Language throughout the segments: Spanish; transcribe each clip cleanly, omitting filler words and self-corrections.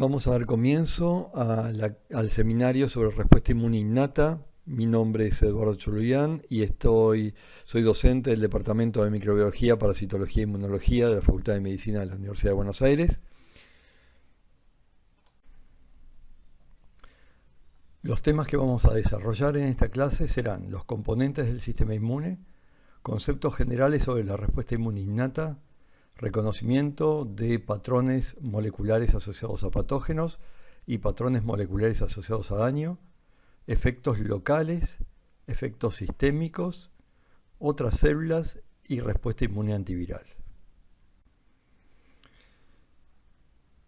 Vamos a dar comienzo al seminario sobre respuesta inmune innata. Mi nombre es Eduardo Choluyan y soy docente del Departamento de Microbiología, Parasitología e Inmunología de la Facultad de Medicina de la Universidad de Buenos Aires. Los temas que vamos a desarrollar en esta clase serán los componentes del sistema inmune, conceptos generales sobre la respuesta inmune innata, reconocimiento de patrones moleculares asociados a patógenos y patrones moleculares asociados a daño, efectos locales, efectos sistémicos, otras células y respuesta inmune antiviral.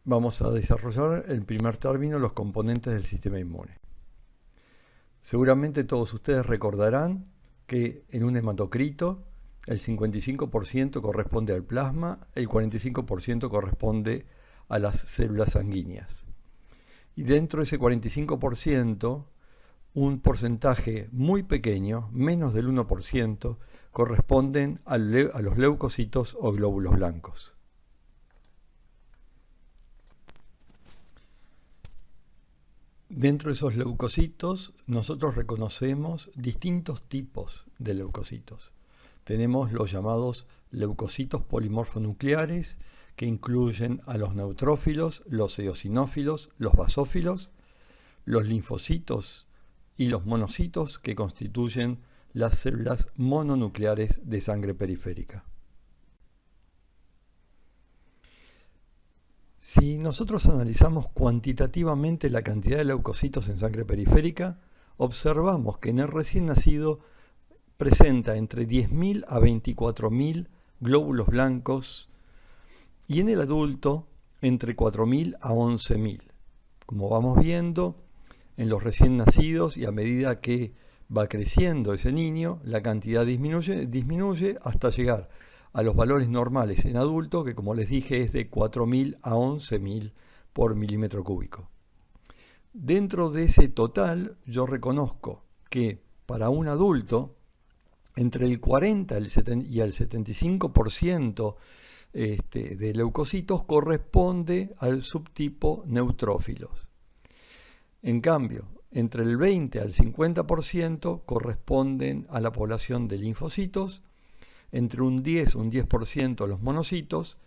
Vamos a desarrollar en primer término los componentes del sistema inmune. Seguramente todos ustedes recordarán que en un hematocrito el 55% corresponde al plasma, el 45% corresponde a las células sanguíneas. Y dentro de ese 45%, un porcentaje muy pequeño, menos del 1%, corresponden a los leucocitos o glóbulos blancos. Dentro de esos leucocitos, nosotros reconocemos distintos tipos de leucocitos. Tenemos los llamados leucocitos polimorfonucleares, que incluyen a los neutrófilos, los eosinófilos, los basófilos, los linfocitos y los monocitos, que constituyen las células mononucleares de sangre periférica. Si nosotros analizamos cuantitativamente la cantidad de leucocitos en sangre periférica, observamos que en el recién nacido presenta entre 10.000 a 24.000 glóbulos blancos y en el adulto entre 4.000 a 11.000. Como vamos viendo, en los recién nacidos y a medida que va creciendo ese niño, la cantidad disminuye hasta llegar a los valores normales en adulto, que como les dije es de 4.000 a 11.000 por milímetro cúbico. Dentro de ese total, yo reconozco que para un adulto, entre el 40 y el 75% de leucocitos corresponde al subtipo neutrófilos. En cambio, entre el 20 al 50% corresponden a la población de linfocitos, entre un 10% a los monocitos,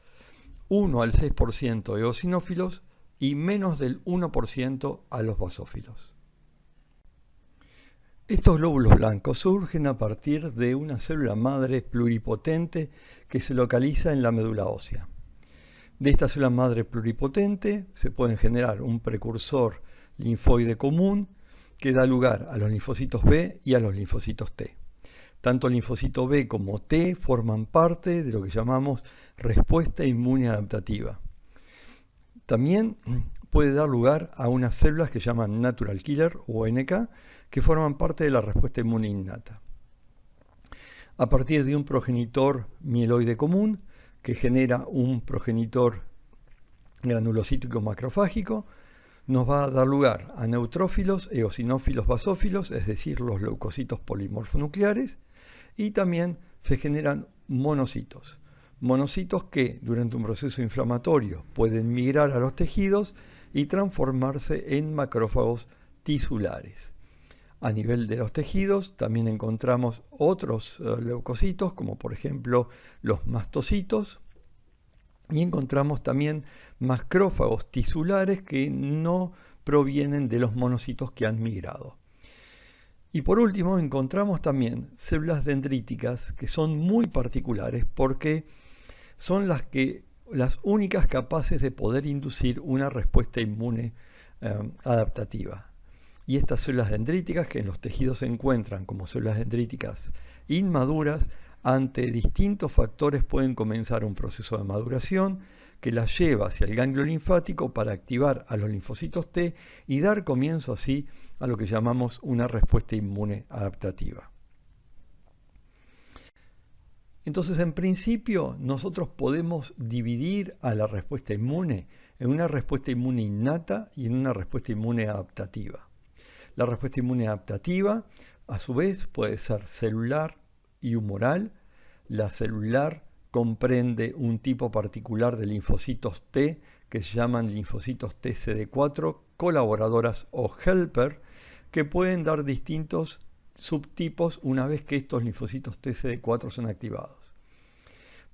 1 al 6% eosinófilos y menos del 1% a los basófilos. Estos glóbulos blancos surgen a partir de una célula madre pluripotente que se localiza en la médula ósea. De esta célula madre pluripotente se pueden generar un precursor linfoide común que da lugar a los linfocitos B y a los linfocitos T. Tanto el linfocito B como T forman parte de lo que llamamos respuesta inmune adaptativa. También puede dar lugar a unas células que llaman natural killer o NK, que forman parte de la respuesta inmune innata. A partir de un progenitor mieloide común, que genera un progenitor granulocítico macrofágico, nos va a dar lugar a neutrófilos, eosinófilos, basófilos, es decir, los leucocitos polimorfonucleares, y también se generan monocitos. Monocitos que durante un proceso inflamatorio pueden migrar a los tejidos y transformarse en macrófagos tisulares. A nivel de los tejidos también encontramos otros leucocitos, como por ejemplo los mastocitos, y encontramos también macrófagos tisulares que no provienen de los monocitos que han migrado. Y por último encontramos también células dendríticas que son muy particulares porque son las únicas capaces de poder inducir una respuesta inmune adaptativa. Y estas células dendríticas, que en los tejidos se encuentran como células dendríticas inmaduras, ante distintos factores pueden comenzar un proceso de maduración que las lleva hacia el ganglio linfático para activar a los linfocitos T y dar comienzo así a lo que llamamos una respuesta inmune adaptativa. Entonces, en principio, nosotros podemos dividir a la respuesta inmune en una respuesta inmune innata y en una respuesta inmune adaptativa. La respuesta inmune adaptativa, a su vez, puede ser celular y humoral. La celular comprende un tipo particular de linfocitos T que se llaman linfocitos TCD4 colaboradoras o helper, que pueden dar distintos subtipos una vez que estos linfocitos TCD4 son activados.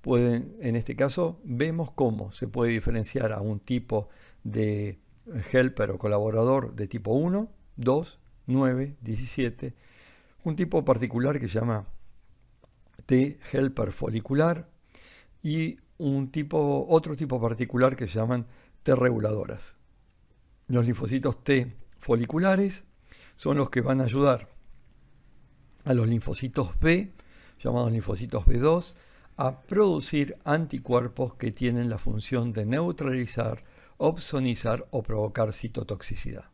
En este caso vemos cómo se puede diferenciar a un tipo de helper o colaborador de tipo 1, 2, 9, 17, un tipo particular que se llama T helper folicular y otro tipo particular que se llaman T reguladoras. Los linfocitos T foliculares son los que van a ayudar a los linfocitos B, llamados linfocitos B2, a producir anticuerpos que tienen la función de neutralizar, opsonizar o provocar citotoxicidad.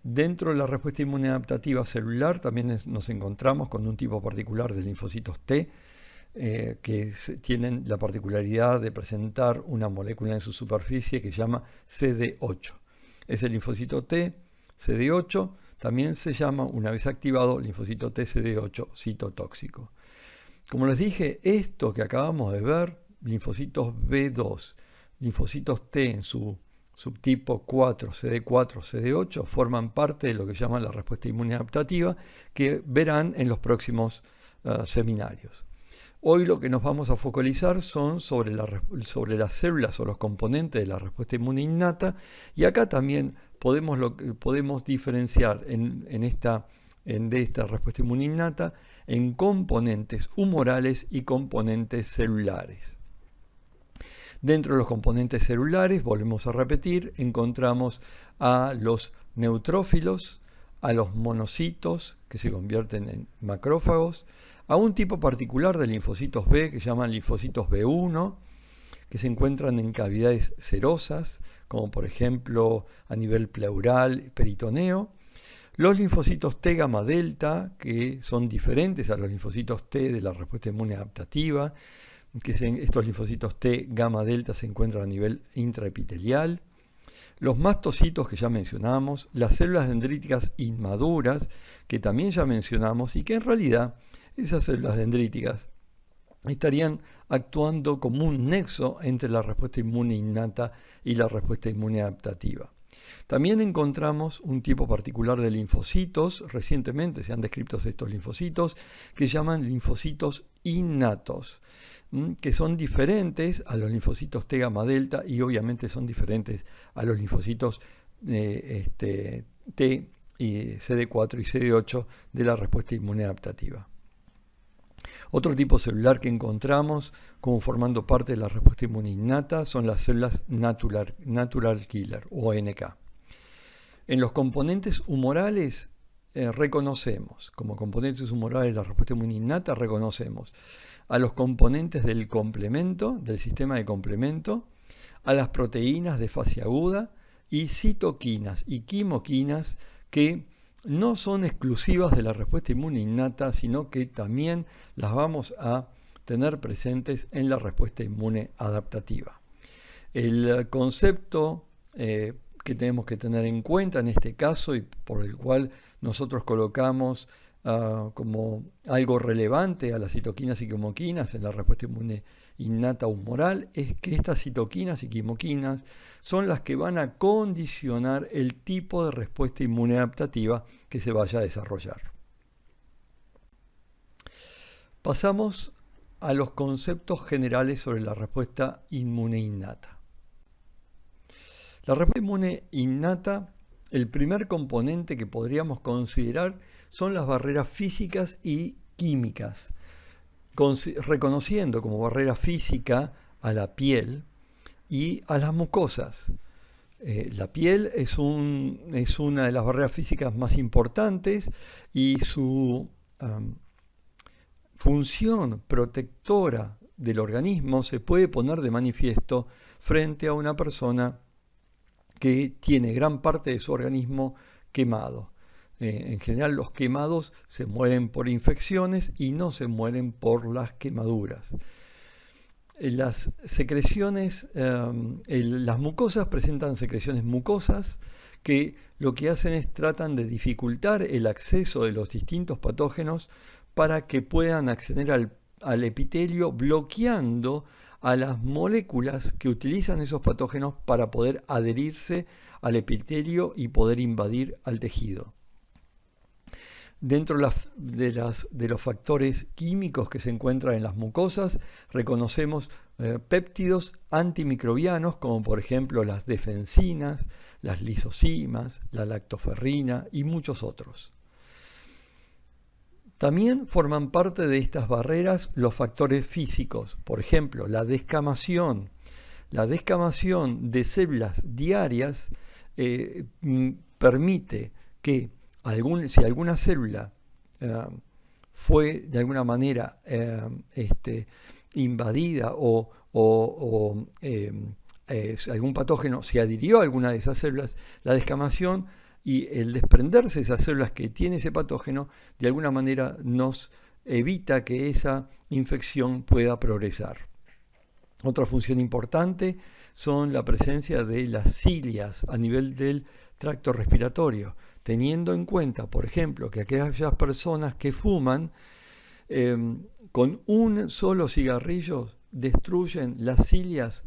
Dentro de la respuesta inmune adaptativa celular también nos encontramos con un tipo particular de linfocitos T que tienen la particularidad de presentar una molécula en su superficie que se llama CD8. Ese linfocito T, CD8, también se llama, una vez activado, linfocito T CD8 citotóxico. Como les dije, esto que acabamos de ver, linfocitos B2, linfocitos T en su subtipo 4, CD4, CD8, forman parte de lo que llaman la respuesta inmune adaptativa, que verán en los próximos seminarios. Hoy lo que nos vamos a focalizar son sobre las células o los componentes de la respuesta inmune innata, y acá también podemos diferenciar de esta respuesta inmune innata en componentes humorales y componentes celulares. Dentro de los componentes celulares, volvemos a repetir, encontramos a los neutrófilos, a los monocitos, que se convierten en macrófagos, a un tipo particular de linfocitos B, que se llaman linfocitos B1, que se encuentran en cavidades serosas, como por ejemplo a nivel pleural, peritoneo. Los linfocitos T gamma delta, que son diferentes a los linfocitos T de la respuesta inmune adaptativa, estos linfocitos T gamma delta se encuentran a nivel intraepitelial. Los mastocitos que ya mencionamos, las células dendríticas inmaduras, que también ya mencionamos, y que en realidad esas células dendríticas estarían actuando como un nexo entre la respuesta inmune innata y la respuesta inmune adaptativa. También encontramos un tipo particular de linfocitos, recientemente se han descrito estos linfocitos, que llaman linfocitos innatos, que son diferentes a los linfocitos T gamma delta y obviamente son diferentes a los linfocitos T y CD4 y CD8 de la respuesta inmune adaptativa. Otro tipo celular que encontramos como formando parte de la respuesta inmune innata son las células natural killer o NK. En los componentes humorales reconocemos, como componentes humorales de la respuesta inmune innata, reconocemos a los componentes del complemento, del sistema de complemento, a las proteínas de fase aguda y citoquinas y quimoquinas que no son exclusivas de la respuesta inmune innata, sino que también las vamos a tener presentes en la respuesta inmune adaptativa. El concepto que tenemos que tener en cuenta en este caso y por el cual nosotros colocamos como algo relevante a las citoquinas y quimoquinas en la respuesta inmune innata humoral es que estas citoquinas y quimoquinas son las que van a condicionar el tipo de respuesta inmune adaptativa que se vaya a desarrollar. Pasamos a los conceptos generales sobre la respuesta inmune innata. La respuesta inmune innata, el primer componente que podríamos considerar son las barreras físicas y químicas, reconociendo como barrera física a la piel y a las mucosas. La piel es una de las barreras físicas más importantes y su función protectora del organismo se puede poner de manifiesto frente a una persona que tiene gran parte de su organismo quemado. En general los quemados se mueren por infecciones y no se mueren por las quemaduras. Las secreciones, las mucosas presentan secreciones mucosas que lo que hacen es tratan de dificultar el acceso de los distintos patógenos para que puedan acceder al epitelio, bloqueando a las moléculas que utilizan esos patógenos para poder adherirse al epitelio y poder invadir al tejido. Dentro de los factores químicos que se encuentran en las mucosas, reconocemos péptidos antimicrobianos, como por ejemplo las defensinas, las lisocimas, la lactoferrina y muchos otros. También forman parte de estas barreras los factores físicos, por ejemplo, la descamación. La descamación de células diarias permite que si alguna célula fue de alguna manera invadida o algún patógeno se adhirió a alguna de esas células, la descamación y el desprenderse de esas células que tiene ese patógeno, de alguna manera nos evita que esa infección pueda progresar. Otra función importante son la presencia de las cilias a nivel del tracto respiratorio, teniendo en cuenta, por ejemplo, que aquellas personas que fuman con un solo cigarrillo destruyen las cilias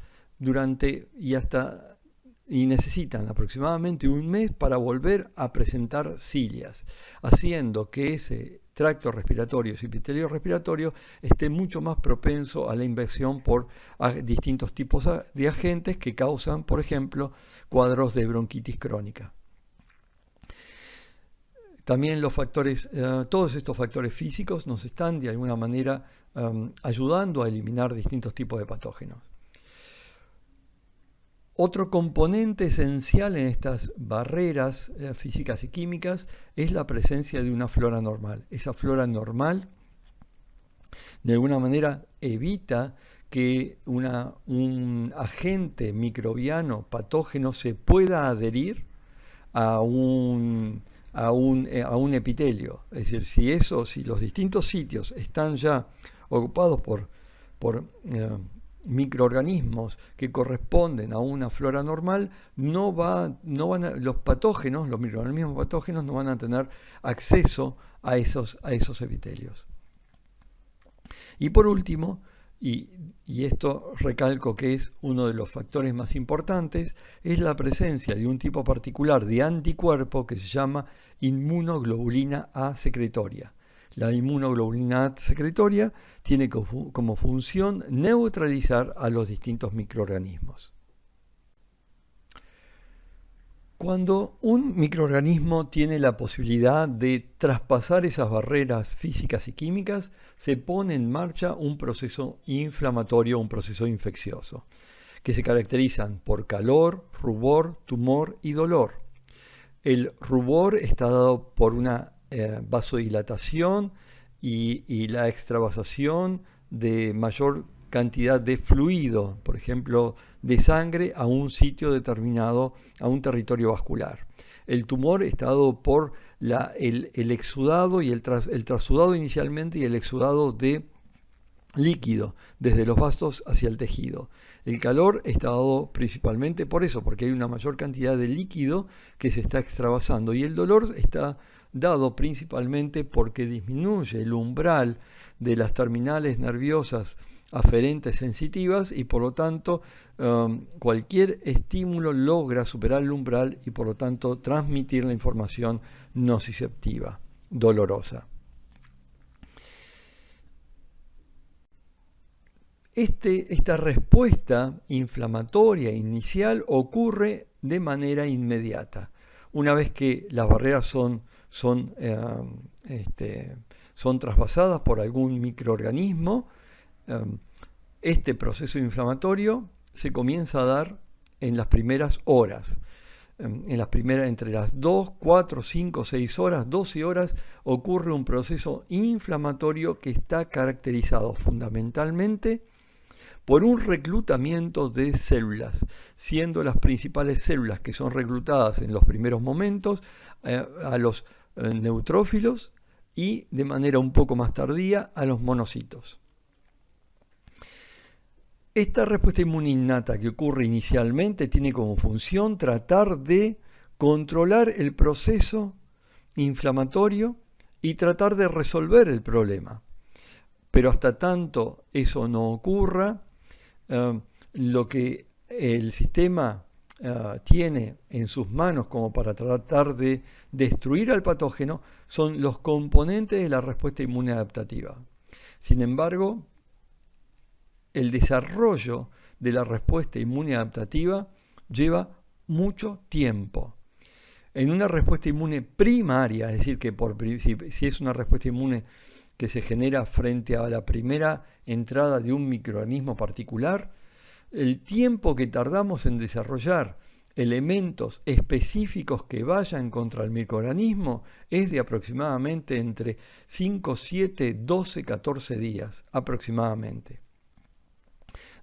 y necesitan aproximadamente un mes para volver a presentar cilias, haciendo que ese tracto respiratorio, ese epitelio respiratorio, esté mucho más propenso a la infección por distintos tipos de agentes que causan, por ejemplo, cuadros de bronquitis crónica. También todos estos factores físicos nos están de alguna manera ayudando a eliminar distintos tipos de patógenos. Otro componente esencial en estas barreras físicas y químicas es la presencia de una flora normal. Esa flora normal de alguna manera evita que un agente microbiano patógeno se pueda adherir a un epitelio. Es decir, si los distintos sitios están ya ocupados por microorganismos que corresponden a una flora normal, los microorganismos patógenos no van a tener acceso a esos epitelios. Y por último, y esto recalco que es uno de los factores más importantes, es la presencia de un tipo particular de anticuerpo que se llama inmunoglobulina A secretoria. La inmunoglobulina A secretoria tiene como función neutralizar a los distintos microorganismos. Cuando un microorganismo tiene la posibilidad de traspasar esas barreras físicas y químicas, se pone en marcha un proceso inflamatorio, un proceso infeccioso, que se caracterizan por calor, rubor, tumor y dolor. El rubor está dado por una vasodilatación y la extravasación de mayor cantidad de fluido, por ejemplo, de sangre a un sitio determinado, a un territorio vascular. El tumor está dado por el exudado y el trasudado inicialmente y el exudado de líquido desde los vasos hacia el tejido. El calor está dado principalmente por eso, porque hay una mayor cantidad de líquido que se está extravasando, y el dolor está dado principalmente porque disminuye el umbral de las terminales nerviosas aferentes sensitivas y por lo tanto cualquier estímulo logra superar el umbral y por lo tanto transmitir la información nociceptiva, dolorosa. Esta respuesta inflamatoria inicial ocurre de manera inmediata. Una vez que las barreras son traspasadas por algún microorganismo, este proceso inflamatorio se comienza a dar en las primeras horas. Entre las 2, 4, 5, 6 horas, 12 horas, ocurre un proceso inflamatorio que está caracterizado fundamentalmente por un reclutamiento de células, siendo las principales células que son reclutadas en los primeros momentos a los neutrófilos y de manera un poco más tardía a los monocitos. Esta respuesta inmune innata que ocurre inicialmente tiene como función tratar de controlar el proceso inflamatorio y tratar de resolver el problema. Pero hasta tanto eso no ocurra, lo que el sistema tiene en sus manos como para tratar de destruir al patógeno son los componentes de la respuesta inmune adaptativa. Sin embargo, el desarrollo de la respuesta inmune adaptativa lleva mucho tiempo. En una respuesta inmune primaria, es decir, que si es una respuesta inmune que se genera frente a la primera entrada de un microorganismo particular, el tiempo que tardamos en desarrollar elementos específicos que vayan contra el microorganismo es de aproximadamente entre 5, 7, 12, 14 días aproximadamente.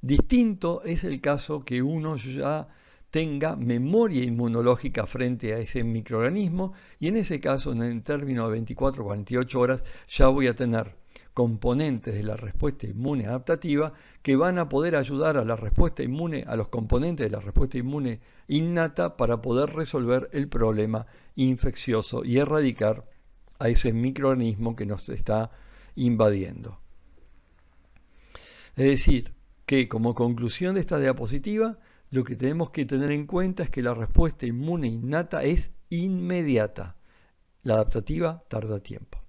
Distinto es el caso que uno ya tenga memoria inmunológica frente a ese microorganismo, y en ese caso, en el término de 24 o 48 horas, ya voy a tener componentes de la respuesta inmune adaptativa que van a poder ayudar a la respuesta inmune, a los componentes de la respuesta inmune innata, para poder resolver el problema infeccioso y erradicar a ese microorganismo que nos está invadiendo. Es decir, que como conclusión de esta diapositiva, lo que tenemos que tener en cuenta es que la respuesta inmune innata es inmediata. La adaptativa tarda tiempo.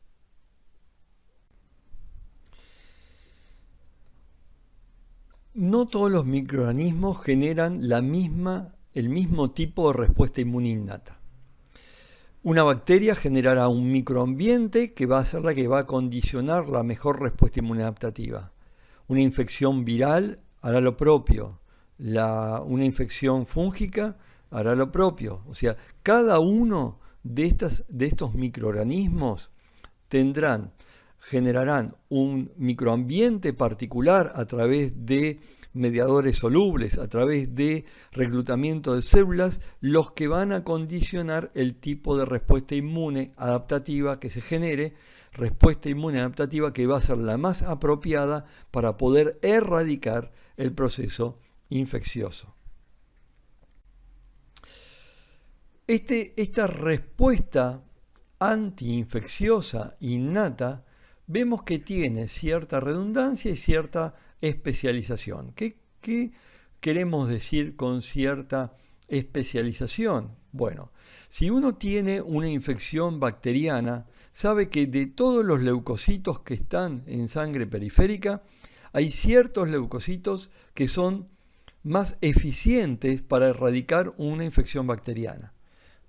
No todos los microorganismos generan el mismo tipo de respuesta inmune innata. Una bacteria generará un microambiente que va a ser la que va a condicionar la mejor respuesta inmune adaptativa. Una infección viral hará lo propio. Una infección fúngica hará lo propio. O sea, cada uno de estos microorganismos generarán un microambiente particular a través de mediadores solubles, a través de reclutamiento de células, los que van a condicionar el tipo de respuesta inmune adaptativa que se genere, respuesta inmune adaptativa que va a ser la más apropiada para poder erradicar el proceso infeccioso. Esta respuesta antiinfecciosa innata vemos que tiene cierta redundancia y cierta especialización. ¿Qué queremos decir con cierta especialización? Bueno, si uno tiene una infección bacteriana, sabe que de todos los leucocitos que están en sangre periférica, hay ciertos leucocitos que son más eficientes para erradicar una infección bacteriana.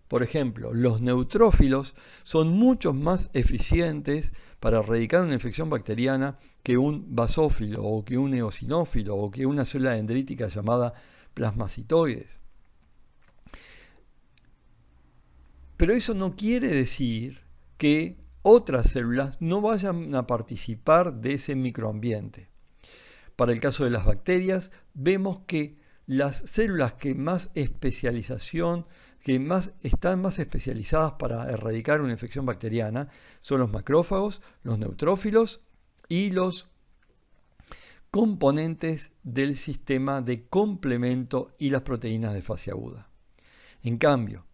Por ejemplo, los neutrófilos son mucho más eficientes para erradicar una infección bacteriana que un basófilo o que un eosinófilo o que una célula dendrítica llamada plasmacitoides. Pero eso no quiere decir que otras células no vayan a participar de ese microambiente. Para el caso de las bacterias, vemos que las células que están más especializadas para erradicar una infección bacteriana son los macrófagos, los neutrófilos y los componentes del sistema de complemento y las proteínas de fase aguda. En cambio,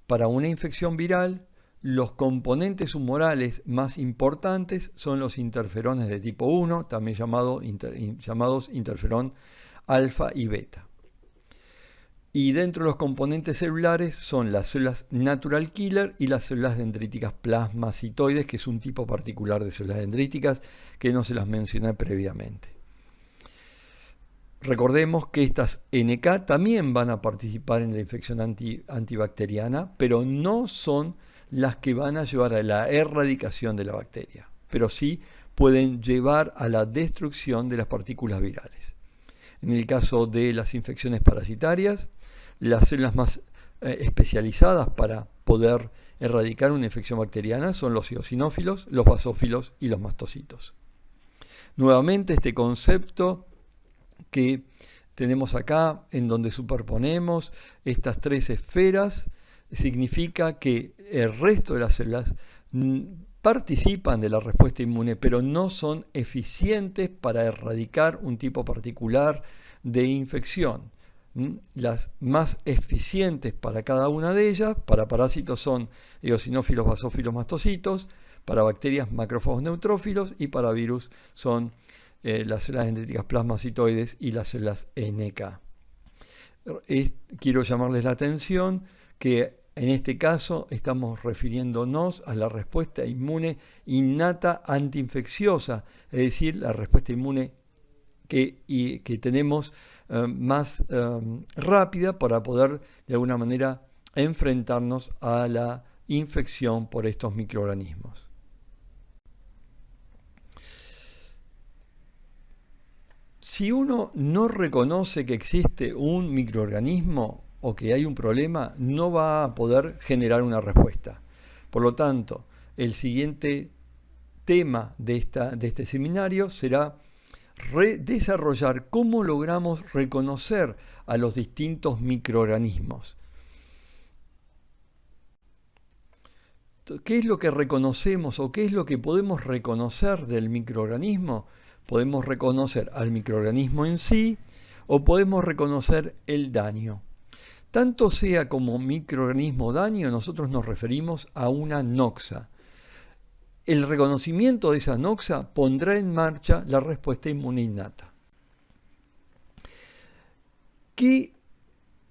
para una infección viral, los componentes humorales más importantes son los interferones de tipo 1, también llamados interferón alfa y beta. Y dentro de los componentes celulares son las células natural killer y las células dendríticas plasmacitoides, que es un tipo particular de células dendríticas que no se las mencioné previamente. Recordemos que estas NK también van a participar en la infección antibacteriana, pero no son las que van a llevar a la erradicación de la bacteria, pero sí pueden llevar a la destrucción de las partículas virales. En el caso de las infecciones parasitarias, las células más especializadas para poder erradicar una infección bacteriana son los eosinófilos, los basófilos y los mastocitos. Nuevamente, este concepto que tenemos acá, en donde superponemos estas tres esferas, significa que el resto de las células participan de la respuesta inmune, pero no son eficientes para erradicar un tipo particular de infección. Las más eficientes para cada una de ellas, para parásitos son eosinófilos, basófilos, mastocitos, Para bacterias, macrófagos neutrófilos, y para virus son las células dendríticas plasmacitoides y las células NK. Quiero llamarles la atención que en este caso estamos refiriéndonos a la respuesta inmune innata antiinfecciosa, es decir, la respuesta inmune que tenemos más rápida para poder de alguna manera enfrentarnos a la infección por estos microorganismos. Si uno no reconoce que existe un microorganismo o que hay un problema, no va a poder generar una respuesta. Por lo tanto, el siguiente tema de este seminario será desarrollar cómo logramos reconocer a los distintos microorganismos. ¿Qué es lo que reconocemos o qué es lo que podemos reconocer del microorganismo? Podemos reconocer al microorganismo en sí o podemos reconocer el daño. Tanto sea como microorganismo daño, nosotros nos referimos a una noxa. El reconocimiento de esa noxa pondrá en marcha la respuesta inmune innata. ¿Qué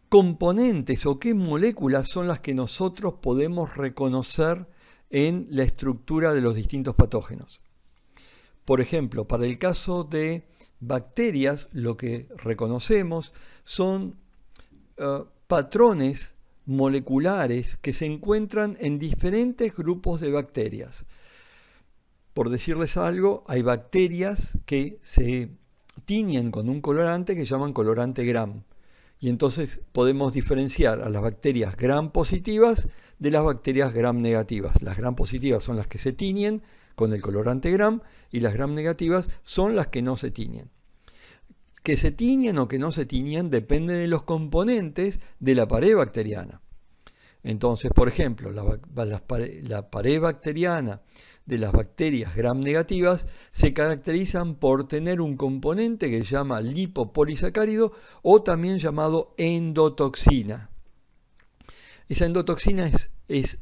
componentes o qué moléculas son las que nosotros podemos reconocer en la estructura de los distintos patógenos? Por ejemplo, para el caso de bacterias, lo que reconocemos son patrones moleculares que se encuentran en diferentes grupos de bacterias. Por decirles algo, hay bacterias que se tiñen con un colorante que llaman colorante Gram. Y entonces podemos diferenciar a las bacterias Gram positivas de las bacterias Gram negativas. Las Gram positivas son las que se tiñen con el colorante Gram y las Gram negativas son las que no se tiñen. Que se tiñen o que no se tiñen depende de los componentes de la pared bacteriana. Entonces, por ejemplo, la pared bacteriana de las bacterias Gram negativas se caracterizan por tener un componente que se llama lipopolisacárido o también llamado endotoxina. Esa endotoxina es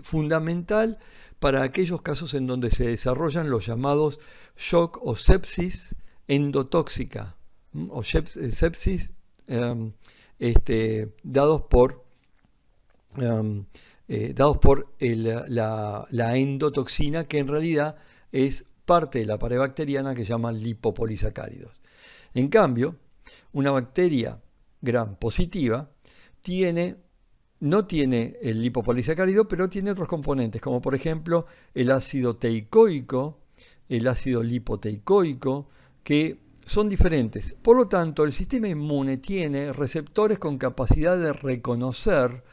fundamental para aquellos casos en donde se desarrollan los llamados shock o sepsis endotóxica o sepsis dados por la endotoxina, que en realidad es parte de la pared bacteriana que llaman lipopolisacáridos. En cambio, una bacteria Gram positiva no tiene el lipopolisacárido, pero tiene otros componentes, como por ejemplo el ácido teicoico, el ácido lipoteicoico, que son diferentes. Por lo tanto, el sistema inmune tiene receptores con capacidad de reconocer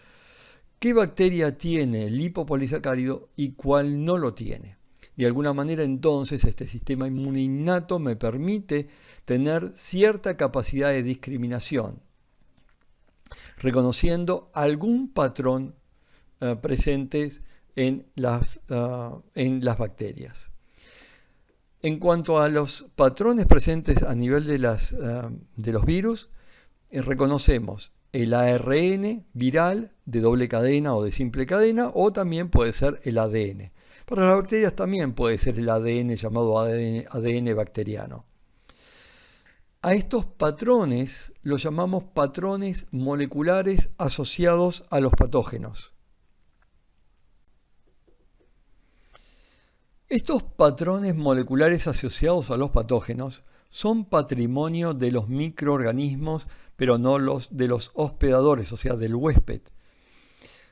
qué bacteria tiene el lipopolisacárido y cuál no lo tiene. De alguna manera, entonces, este sistema inmune innato me permite tener cierta capacidad de discriminación, reconociendo algún patrón presentes en las bacterias. En cuanto a los patrones presentes a nivel de los virus, reconocemos el ARN viral de doble cadena o de simple cadena, o también puede ser el ADN. Para las bacterias también puede ser el ADN llamado ADN bacteriano. A estos patrones los llamamos patrones moleculares asociados a los patógenos. Estos patrones moleculares asociados a los patógenos son patrimonio de los microorganismos, pero no de los hospedadores, o sea, del huésped.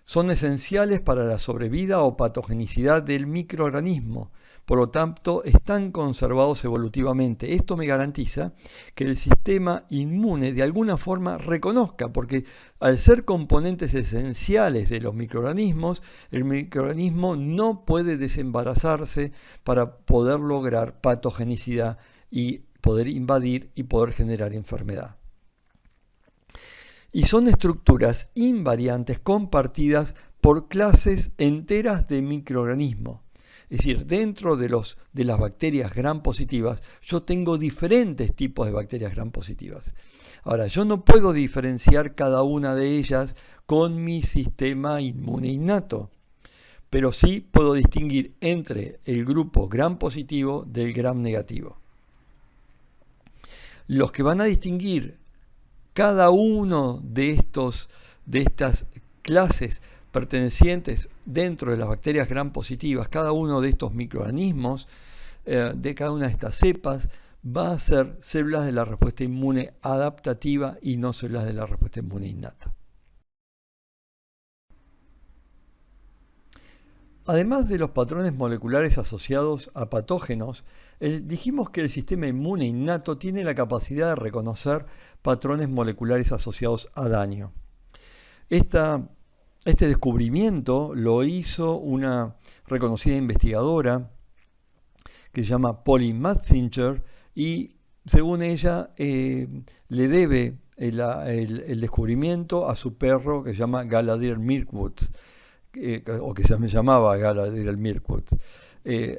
Son esenciales para la sobrevida o patogenicidad del microorganismo, por lo tanto están conservados evolutivamente. Esto me garantiza que el sistema inmune de alguna forma reconozca, porque al ser componentes esenciales de los microorganismos, el microorganismo no puede desembarazarse para poder lograr patogenicidad y poder invadir y poder generar enfermedad. Y son estructuras invariantes compartidas por clases enteras de microorganismos. Es decir, dentro de las bacterias Gram positivas, yo tengo diferentes tipos de bacterias Gram positivas. Ahora, yo no puedo diferenciar cada una de ellas con mi sistema inmune innato. pero sí puedo distinguir entre el grupo gram positivo del gram negativo. Los que van a distinguir cada uno de estas clases pertenecientes dentro de las bacterias gram positivas, cada uno de estos microorganismos, de cada una de estas cepas, va a ser células de la respuesta inmune adaptativa y no células de la respuesta inmune innata. Además de los patrones moleculares asociados a patógenos, dijimos que el sistema inmune innato tiene la capacidad de reconocer patrones moleculares asociados a daño. Este descubrimiento lo hizo una reconocida investigadora que se llama Polly Matzinger y, según ella, le debe el descubrimiento a su perro que se llama Galadriel Mirkwood, o que se llamaba Galadriel Mirkwood.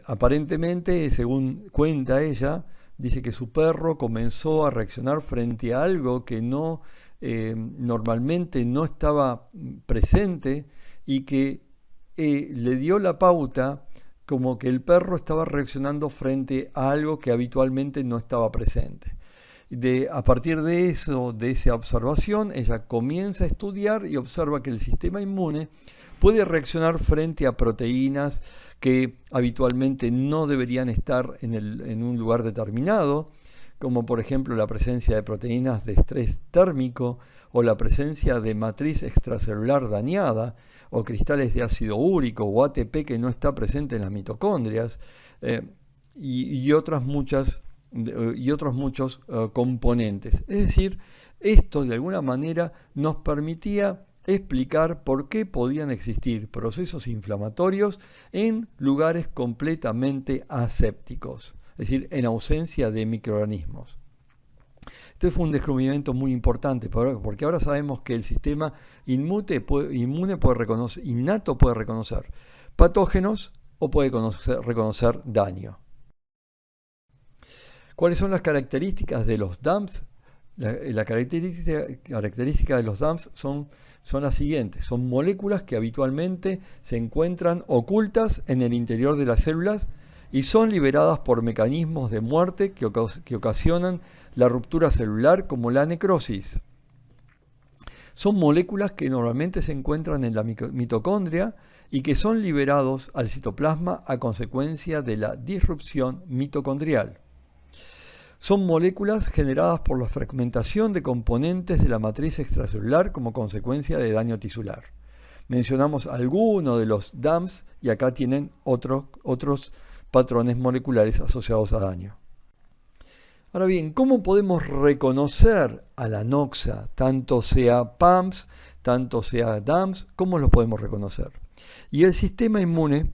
Aparentemente, según cuenta ella, dice que su perro comenzó a reaccionar frente a algo que normalmente no estaba presente y que le dio la pauta como que el perro estaba reaccionando frente a algo que habitualmente no estaba presente. A partir de eso, de esa observación, ella comienza a estudiar y observa que el sistema inmune puede reaccionar frente a proteínas que habitualmente no deberían estar en un lugar determinado, como por ejemplo la presencia de proteínas de estrés térmico o la presencia de matriz extracelular dañada o cristales de ácido úrico o ATP que no está presente en las mitocondrias y otros muchos componentes. Es decir, esto de alguna manera nos permitía explicar por qué podían existir procesos inflamatorios en lugares completamente asépticos, es decir, en ausencia de microorganismos. Este fue un descubrimiento muy importante porque ahora sabemos que el sistema innato puede reconocer patógenos o puede reconocer daño. ¿Cuáles son las características de los DAMPs? La característica de los DAMPs son las siguientes. Son moléculas que habitualmente se encuentran ocultas en el interior de las células y son liberadas por mecanismos de muerte que ocasionan la ruptura celular, como la necrosis. Son moléculas que normalmente se encuentran en la mitocondria y que son liberados al citoplasma a consecuencia de la disrupción mitocondrial. Son moléculas generadas por la fragmentación de componentes de la matriz extracelular como consecuencia de daño tisular. Mencionamos algunos de los DAMPs y acá tienen otros patrones moleculares asociados a daño. Ahora bien, ¿cómo podemos reconocer a la noxa, tanto sea PAMPs, tanto sea DAMPs? ¿Cómo los podemos reconocer? Y el sistema inmune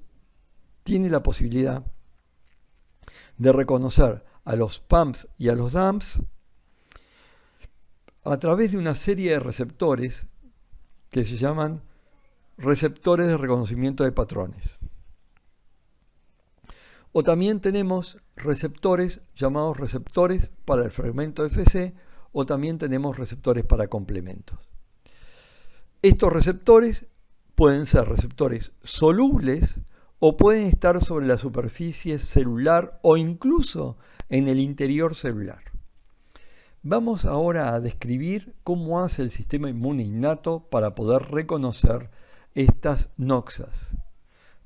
tiene la posibilidad de reconocer a los PAMPs y a los DAMPs a través de una serie de receptores que se llaman receptores de reconocimiento de patrones. O también tenemos receptores llamados receptores para el fragmento Fc, o también tenemos receptores para complementos. Estos receptores pueden ser receptores solubles o pueden estar sobre la superficie celular o incluso en el interior celular. Vamos ahora a describir cómo hace el sistema inmune innato para poder reconocer estas noxas.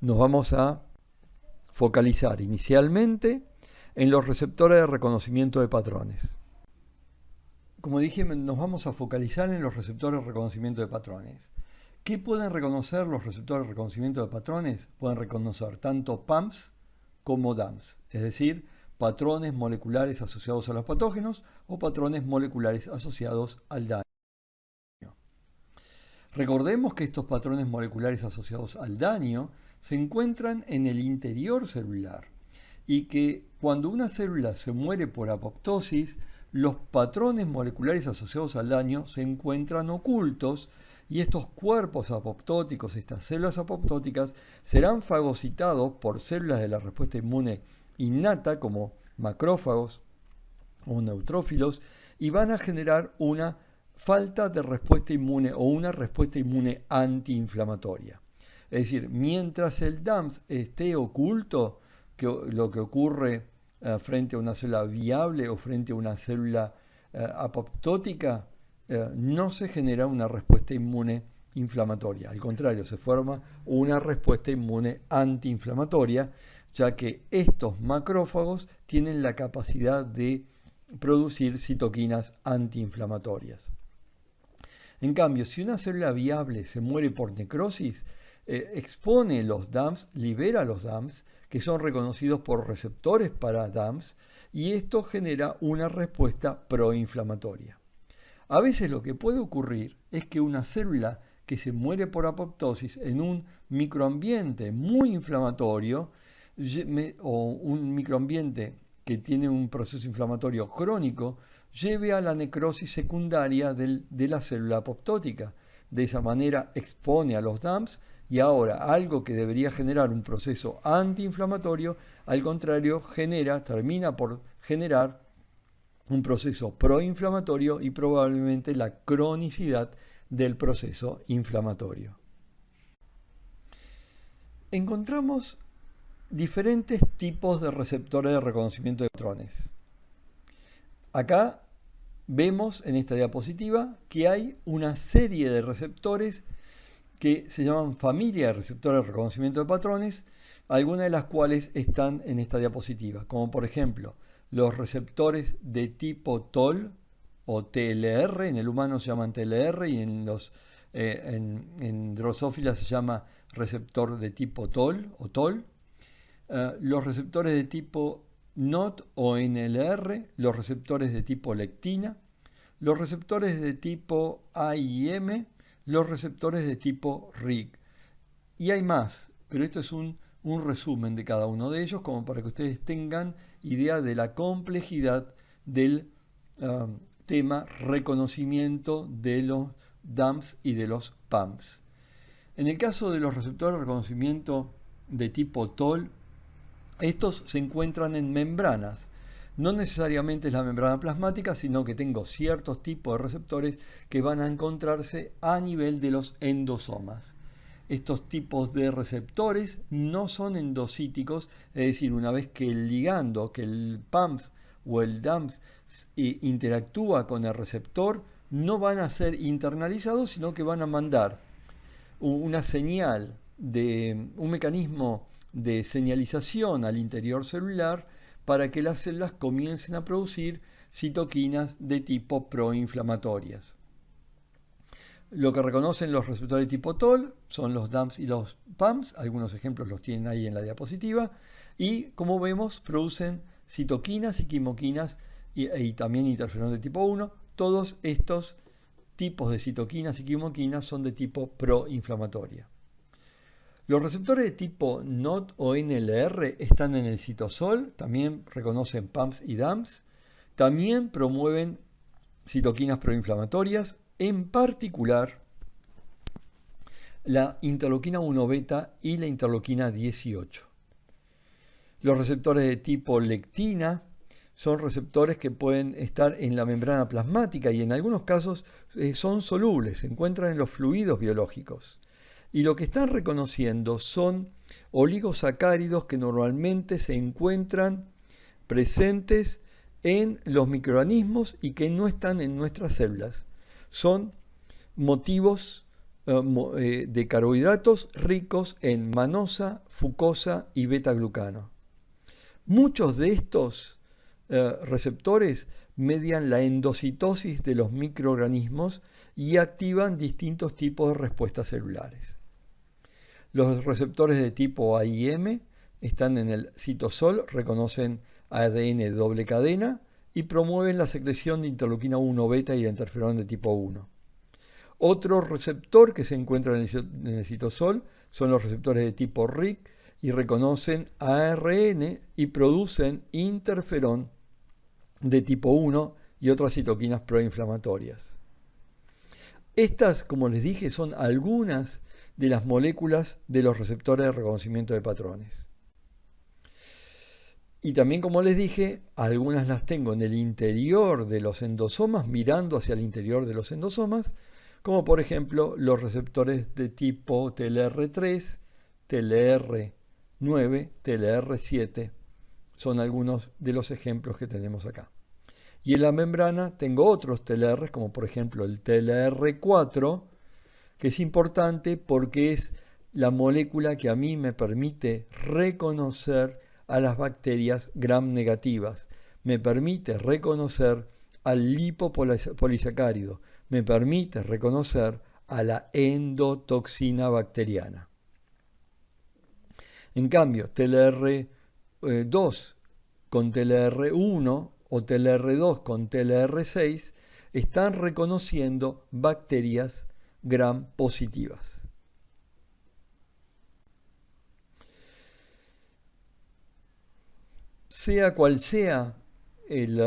Nos vamos a focalizar inicialmente en los receptores de reconocimiento de patrones. Como dije, nos vamos a focalizar en los receptores de reconocimiento de patrones. ¿Qué pueden reconocer los receptores de reconocimiento de patrones? Pueden reconocer tanto PAMPs como DAMPs, es decir, patrones moleculares asociados a los patógenos o patrones moleculares asociados al daño. Recordemos que estos patrones moleculares asociados al daño se encuentran en el interior celular y que cuando una célula se muere por apoptosis, los patrones moleculares asociados al daño se encuentran ocultos y estos cuerpos apoptóticos, estas células apoptóticas, serán fagocitados por células de la respuesta inmune innata como macrófagos o neutrófilos y van a generar una falta de respuesta inmune o una respuesta inmune antiinflamatoria. Es decir, mientras el DAMS esté oculto, lo que ocurre frente a una célula viable o frente a una célula apoptótica, no se genera una respuesta inmune inflamatoria. Al contrario, se forma una respuesta inmune antiinflamatoria, ya que estos macrófagos tienen la capacidad de producir citoquinas antiinflamatorias. En cambio, si una célula viable se muere por necrosis, expone los DAMS, libera los DAMS, que son reconocidos por receptores para DAMS, y esto genera una respuesta proinflamatoria. A veces lo que puede ocurrir es que una célula que se muere por apoptosis en un microambiente muy inflamatorio o un microambiente que tiene un proceso inflamatorio crónico, lleve a la necrosis secundaria de la célula apoptótica. De esa manera expone a los DAMS y ahora algo que debería generar un proceso antiinflamatorio, al contrario, termina por generar un proceso proinflamatorio y probablemente la cronicidad del proceso inflamatorio. Encontramos diferentes tipos de receptores de reconocimiento de patrones. Acá vemos en esta diapositiva que hay una serie de receptores que se llaman familia de receptores de reconocimiento de patrones, algunas de las cuales están en esta diapositiva, como por ejemplo los receptores de tipo TOL o TLR, en el humano se llaman TLR y en Drosophila se llama receptor de tipo TOL o TOL, los receptores de tipo NOT o NLR, los receptores de tipo lectina, los receptores de tipo AIM, los receptores de tipo RIG. Y hay más, pero esto es un resumen de cada uno de ellos, como para que ustedes tengan idea de la complejidad del tema reconocimiento de los DAMS y de los PAMS. En el caso de los receptores de reconocimiento de tipo TOL, estos se encuentran en membranas. No necesariamente es la membrana plasmática, sino que tengo ciertos tipos de receptores que van a encontrarse a nivel de los endosomas. Estos tipos de receptores no son endocíticos, es decir, una vez que el ligando, que el PAMS o el DAMS interactúa con el receptor, no van a ser internalizados, sino que van a mandar una señal de un mecanismo de señalización al interior celular para que las células comiencen a producir citoquinas de tipo proinflamatorias. Lo que reconocen los receptores de tipo TOL son los DAMS y los PAMS, algunos ejemplos los tienen ahí en la diapositiva, y como vemos producen citoquinas y quimoquinas y también interferón de tipo 1. Todos estos tipos de citoquinas y quimoquinas son de tipo proinflamatoria. Los receptores de tipo NOT o NLR están en el citosol, también reconocen PAMS y DAMS, también promueven citoquinas proinflamatorias, en particular la interleuquina 1 beta y la interleuquina 18. Los receptores de tipo lectina son receptores que pueden estar en la membrana plasmática y en algunos casos son solubles, se encuentran en los fluidos biológicos. Y lo que están reconociendo son oligosacáridos que normalmente se encuentran presentes en los microorganismos y que no están en nuestras células. Son motivos de carbohidratos ricos en manosa, fucosa y beta-glucano. Muchos de estos receptores median la endocitosis de los microorganismos y activan distintos tipos de respuestas celulares. Los receptores de tipo AIM están en el citosol, reconocen ADN de doble cadena y promueven la secreción de interleuquina 1 beta y de interferón de tipo 1. Otro receptor que se encuentra en el citosol son los receptores de tipo RIG y reconocen ARN y producen interferón de tipo 1 y otras citoquinas proinflamatorias. Estas, como les dije, son algunas de las moléculas de los receptores de reconocimiento de patrones. Y también, como les dije, algunas las tengo en el interior de los endosomas, mirando hacia el interior de los endosomas, como por ejemplo los receptores de tipo TLR3 TLR9, TLR7, son algunos de los ejemplos que tenemos acá. Y en la membrana tengo otros TLR, como por ejemplo el TLR4, que es importante porque es la molécula que a mí me permite reconocer a las bacterias gram negativas, me permite reconocer al lipopolisacárido, me permite reconocer a la endotoxina bacteriana. En cambio, TLR2 con TLR1 o TLR2 con TLR6 están reconociendo bacterias gram positivas. Sea cual sea el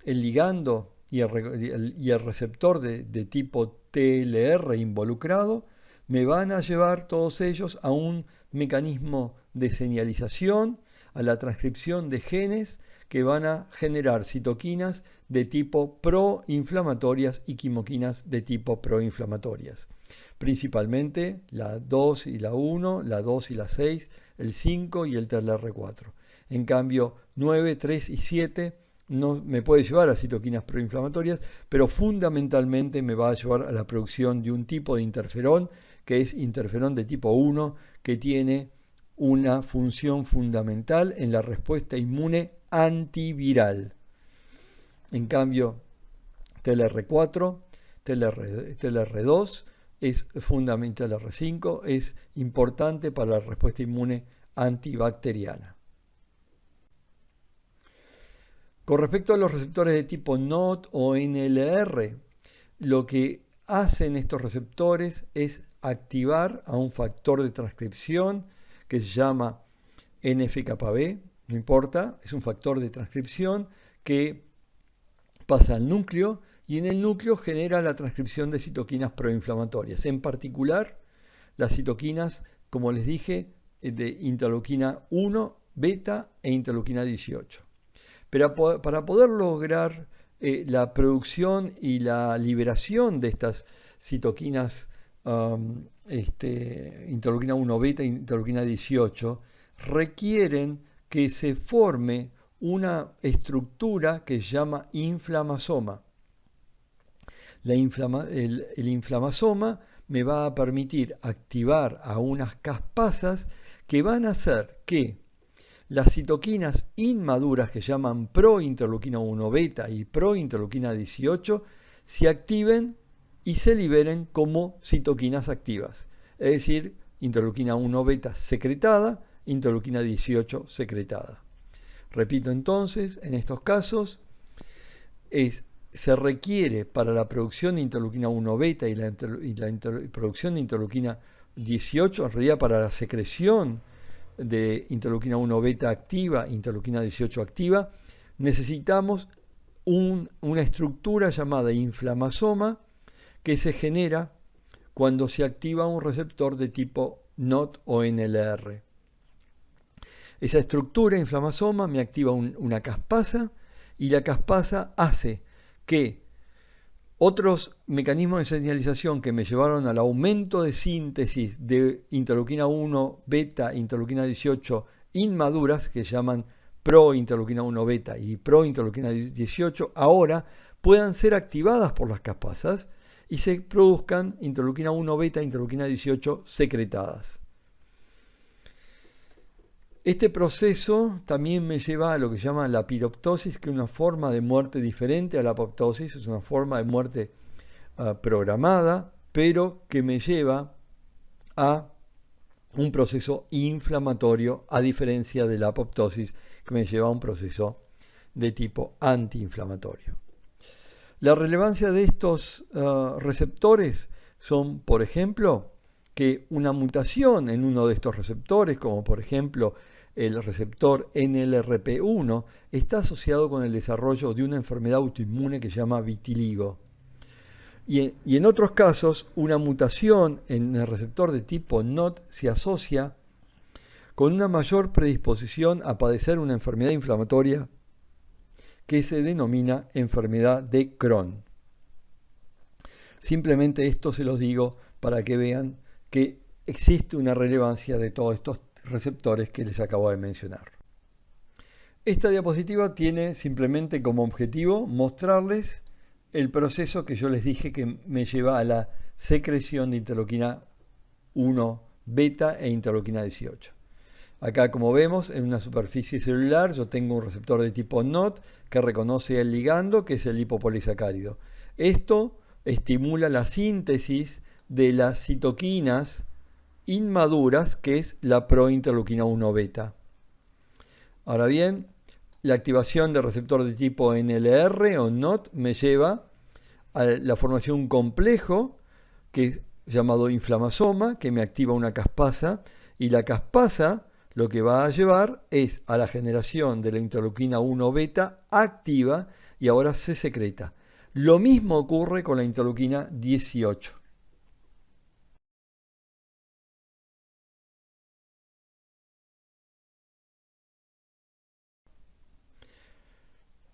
ligando y el receptor de tipo TLR involucrado, me van a llevar todos ellos a un mecanismo de señalización, a la transcripción de genes que van a generar citoquinas de tipo proinflamatorias y quimoquinas de tipo proinflamatorias. Principalmente la 2 y la 1, la 2 y la 6, el 5 y el TLR4. En cambio, 9, 3 y 7 no me puede llevar a citoquinas proinflamatorias, pero fundamentalmente me va a llevar a la producción de un tipo de interferón, que es interferón de tipo 1, que tiene una función fundamental en la respuesta inmune antiviral. En cambio, TLR4, TLR2 es fundamental, TLR5 es importante para la respuesta inmune antibacteriana. Con respecto a los receptores de tipo NOT o NLR, lo que hacen estos receptores es activar a un factor de transcripción que se llama NF-κB, no importa, es un factor de transcripción que pasa al núcleo y en el núcleo genera la transcripción de citoquinas proinflamatorias, en particular las citoquinas, como les dije, de interleuquina 1, beta e interleuquina 18. Pero para poder lograr la producción y la liberación de estas citoquinas interleuquina 1 beta e interleuquina 18, requieren que se forme una estructura que se llama inflamasoma. El inflamasoma me va a permitir activar a unas caspasas que van a hacer que las citoquinas inmaduras que llaman prointerleuquina 1 beta y prointerleuquina 18 se activen y se liberen como citoquinas activas, es decir, interleuquina 1 beta secretada, interleuquina 18 secretada. Repito entonces, en estos casos se requiere para la producción de interleuquina 1 beta y la producción de interleuquina 18, en realidad para la secreción de interleuquina 1 beta activa, interleuquina 18 activa, necesitamos una estructura llamada inflamasoma que se genera cuando se activa un receptor de tipo NOT o NLR. Esa estructura inflamasoma me activa una caspasa y la caspasa hace que otros mecanismos de señalización que me llevaron al aumento de síntesis de interleuquina 1 beta, interleuquina 18 inmaduras, que se llaman prointerleuquina 1 beta y prointerleuquina 18, ahora puedan ser activadas por las caspasas y se produzcan interleuquina 1 beta, interleuquina 18 secretadas. Este proceso también me lleva a lo que se llama la piroptosis, que es una forma de muerte diferente a la apoptosis, es una forma de muerte programada, pero que me lleva a un proceso inflamatorio, a diferencia de la apoptosis, que me lleva a un proceso de tipo antiinflamatorio. La relevancia de estos receptores son, por ejemplo, que una mutación en uno de estos receptores, como por ejemplo el receptor NLRP1, está asociado con el desarrollo de una enfermedad autoinmune que se llama vitiligo. Y en otros casos, una mutación en el receptor de tipo NOT se asocia con una mayor predisposición a padecer una enfermedad inflamatoria que se denomina enfermedad de Crohn. Simplemente esto se los digo para que vean que existe una relevancia de todos estos receptores que les acabo de mencionar. Esta diapositiva tiene simplemente como objetivo mostrarles el proceso que yo les dije que me lleva a la secreción de interleuquina 1 beta e interleuquina 18. Acá, como vemos, en una superficie celular yo tengo un receptor de tipo NOT que reconoce el ligando, que es el lipopolisacárido. Esto estimula la síntesis de las citoquinas inmaduras, que es la prointerleuquina 1 beta. Ahora bien, la activación del receptor de tipo NLR o NOT me lleva a la formación de un complejo que es llamado inflamasoma, que me activa una caspasa, y la caspasa lo que va a llevar es a la generación de la interleuquina 1 beta activa y ahora se secreta. Lo mismo ocurre con la interleuquina 18.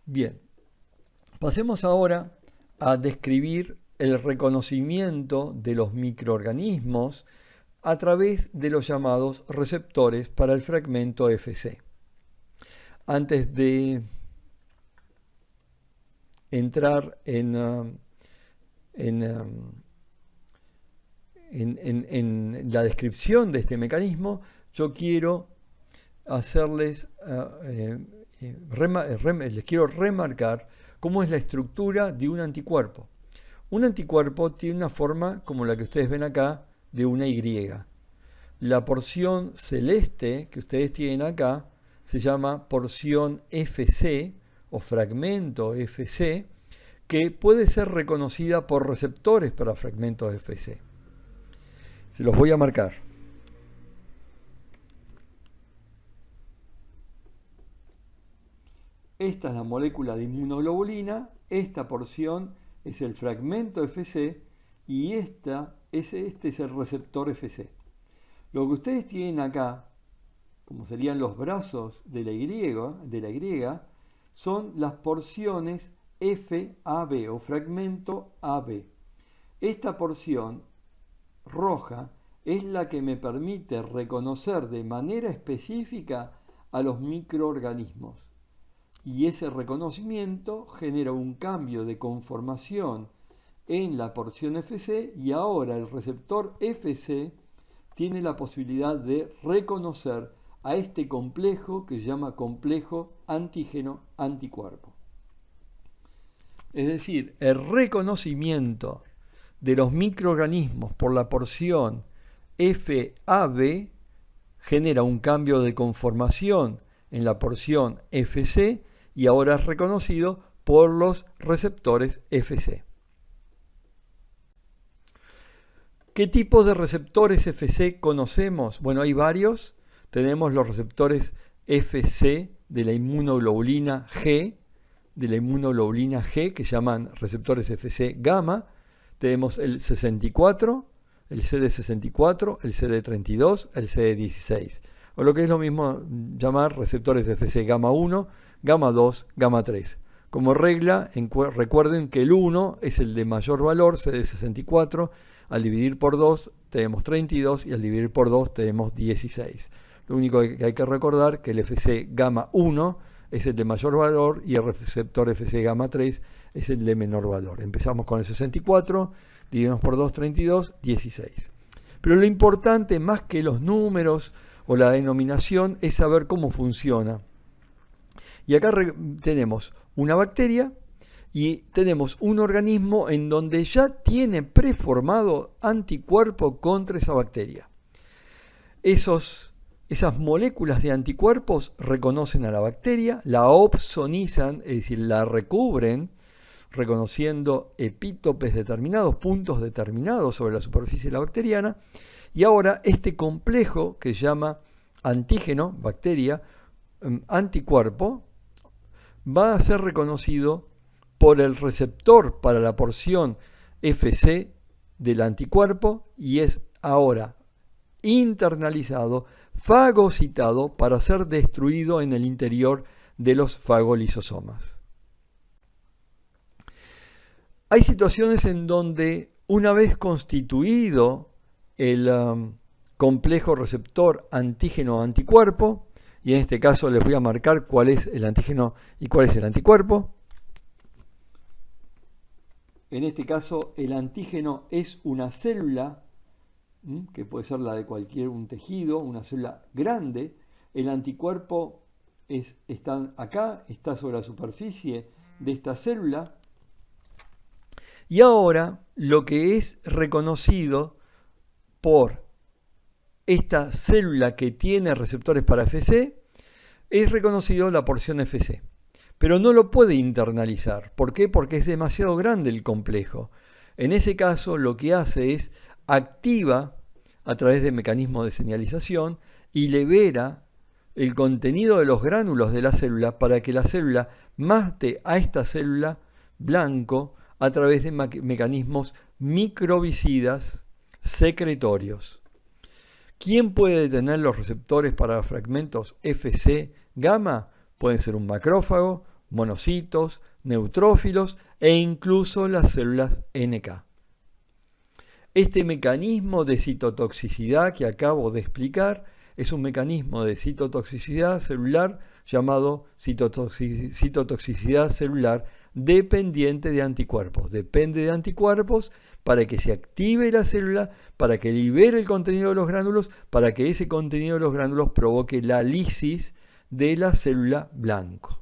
Bien, pasemos ahora a describir el reconocimiento de los microorganismos a través de los llamados receptores para el fragmento FC. Antes de entrar en la descripción de este mecanismo, yo quiero hacerles, les quiero remarcar cómo es la estructura de un anticuerpo. Un anticuerpo tiene una forma como la que ustedes ven acá, de una Y. La porción celeste que ustedes tienen acá se llama porción FC o fragmento FC, que puede ser reconocida por receptores para fragmentos FC. Se los voy a marcar. Esta es la molécula de inmunoglobulina, esta porción es el fragmento FC y este es el receptor FC. Lo que ustedes tienen acá, como serían los brazos de la Y, son las porciones FAB o fragmento AB. Esta porción roja es la que me permite reconocer de manera específica a los microorganismos. Y ese reconocimiento genera un cambio de conformación en la porción FC y ahora el receptor FC tiene la posibilidad de reconocer a este complejo que se llama complejo antígeno-anticuerpo. Es decir, el reconocimiento de los microorganismos por la porción FAB genera un cambio de conformación en la porción FC y ahora es reconocido por los receptores FC. ¿Qué tipos de receptores FC conocemos? Bueno, hay varios. Tenemos los receptores FC de la inmunoglobulina G, que llaman receptores FC gamma. Tenemos el 64, el CD64, el CD32, el CD16. O lo que es lo mismo llamar receptores FC gamma 1, gamma 2, gamma 3. Como regla, recuerden que el 1 es el de mayor valor, CD64. Al dividir por 2 tenemos 32 y al dividir por 2 tenemos 16. Lo único que hay que recordar que el FC gamma 1 es el de mayor valor y el receptor FC gamma 3 es el de menor valor. Empezamos con el 64, dividimos por 2, 32, 16. Pero lo importante, más que los números o la denominación, es saber cómo funciona. Y acá tenemos una bacteria y tenemos un organismo en donde ya tiene preformado anticuerpo contra esa bacteria. Esas moléculas de anticuerpos reconocen a la bacteria, la opsonizan, es decir, la recubren, reconociendo epítopes determinados, puntos determinados sobre la superficie de la bacteriana, y ahora este complejo que se llama antígeno, bacteria, anticuerpo, va a ser reconocido por el receptor para la porción FC del anticuerpo y es ahora internalizado, fagocitado para ser destruido en el interior de los fagolisosomas. Hay situaciones en donde una vez constituido el complejo receptor antígeno-anticuerpo, y en este caso les voy a marcar cuál es el antígeno y cuál es el anticuerpo. En este caso el antígeno es una célula, que puede ser la de un tejido, una célula grande. El anticuerpo está acá, está sobre la superficie de esta célula. Y ahora lo que es reconocido por esta célula que tiene receptores para Fc, es reconocido la porción Fc. Pero no lo puede internalizar. ¿Por qué? Porque es demasiado grande el complejo. En ese caso lo que hace es activa a través de mecanismos de señalización y libera el contenido de los gránulos de la célula para que la célula mate a esta célula blanco a través de mecanismos microbicidas secretorios. ¿Quién puede detener los receptores para fragmentos Fc gamma? Pueden ser un macrófago, monocitos, neutrófilos e incluso las células NK. Este mecanismo de citotoxicidad que acabo de explicar es un mecanismo de citotoxicidad celular llamado citotoxicidad celular dependiente de anticuerpos. Depende de anticuerpos para que se active la célula, para que libere el contenido de los gránulos, para que ese contenido de los gránulos provoque la lisis de la célula blanco.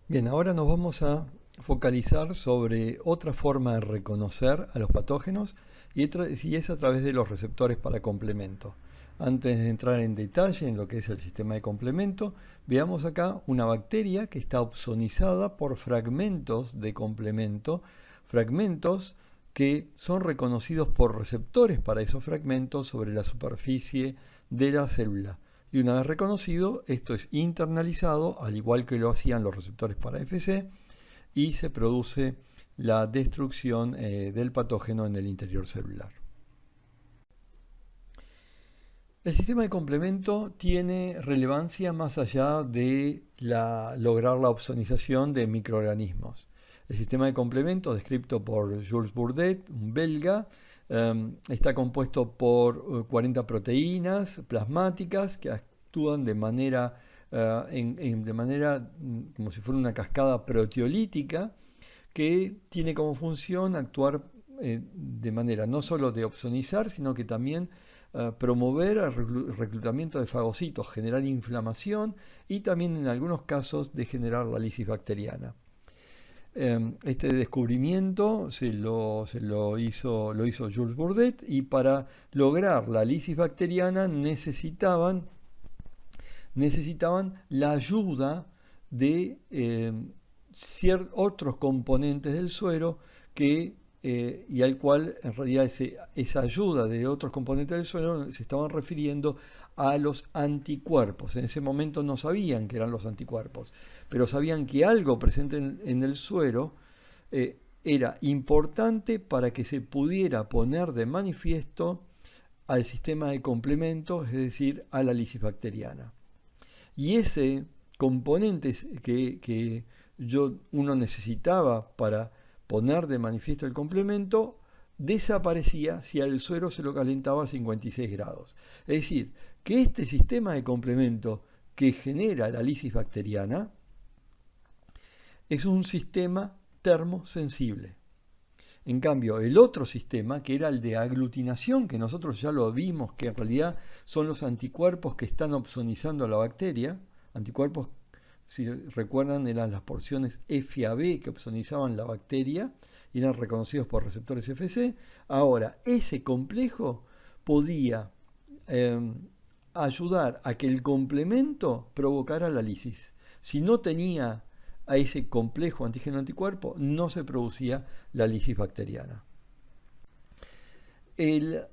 Bien, ahora nos vamos a focalizar sobre otra forma de reconocer a los patógenos y es a través de los receptores para complemento. Antes de entrar en detalle en lo que es el sistema de complemento, veamos acá una bacteria que está opsonizada por fragmentos de complemento, fragmentos que son reconocidos por receptores para esos fragmentos sobre la superficie de la célula. Y una vez reconocido, esto es internalizado, al igual que lo hacían los receptores para Fc, y se produce la destrucción del patógeno en el interior celular. El sistema de complemento tiene relevancia más allá de lograr la opsonización de microorganismos. El sistema de complemento, descrito por Jules Bourdet, un belga, está compuesto por 40 proteínas plasmáticas que actúan de manera como si fuera una cascada proteolítica que tiene como función actuar de manera no solo de opsonizar, sino que también promover el reclutamiento de fagocitos, generar inflamación y también en algunos casos de generar la lisis bacteriana. Este descubrimiento lo hizo Jules Bourdet, y para lograr la lisis bacteriana necesitaban la ayuda de otros componentes del suero y al cual en realidad esa ayuda de otros componentes del suero se estaban refiriendo a los anticuerpos. En ese momento no sabían que eran los anticuerpos, pero sabían que algo presente en el suero era importante para que se pudiera poner de manifiesto al sistema de complemento, es decir, a la lisis bacteriana. Y ese componente que uno necesitaba para poner de manifiesto el complemento desaparecía si al suero se lo calentaba a 56 grados. Es decir, que este sistema de complemento que genera la lisis bacteriana es un sistema termosensible. En cambio, el otro sistema, que era el de aglutinación, que nosotros ya lo vimos, que en realidad son los anticuerpos que están opsonizando a la bacteria, anticuerpos, si recuerdan, eran las porciones FAB que opsonizaban la bacteria y eran reconocidos por receptores Fc. Ahora, ese complejo podía ayudar a que el complemento provocara la lisis. Si no tenía a ese complejo antígeno-anticuerpo, no se producía la lisis bacteriana. El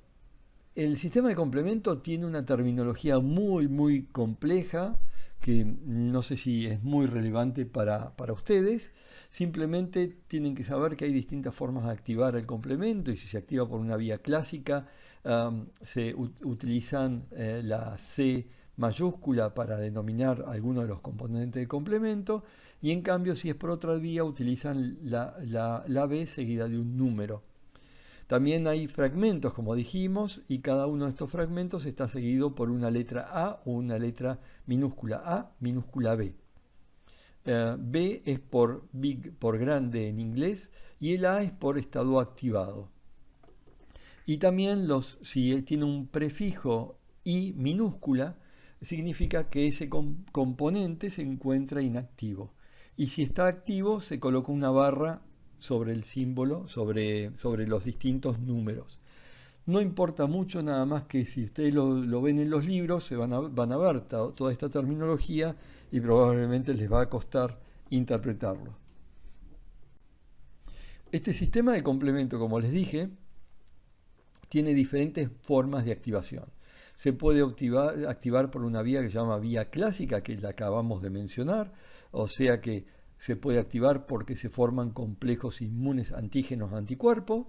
sistema de complemento tiene una terminología muy compleja, que no sé si es muy relevante para ustedes. Simplemente tienen que saber que hay distintas formas de activar el complemento, y si se activa por una vía clásica, se utilizan la C mayúscula para denominar algunos de los componentes de complemento, y en cambio si es por otra vía utilizan la B seguida de un número. También hay fragmentos, como dijimos, y cada uno de estos fragmentos está seguido por una letra A o una letra minúscula A, minúscula B. B es por big, por grande en inglés, y el A es por estado activado. Y también si tiene un prefijo I minúscula, significa que ese componente se encuentra inactivo. Y si está activo, se coloca una barra sobre el símbolo, sobre los distintos números. No importa mucho, nada más que si ustedes lo ven en los libros, van a ver toda esta terminología y probablemente les va a costar interpretarlo. Este sistema de complemento, como les dije, tiene diferentes formas de activación. Se puede activar por una vía que se llama vía clásica, que es la que acabamos de mencionar, o sea que se puede activar porque se forman complejos inmunes antígenos-anticuerpos,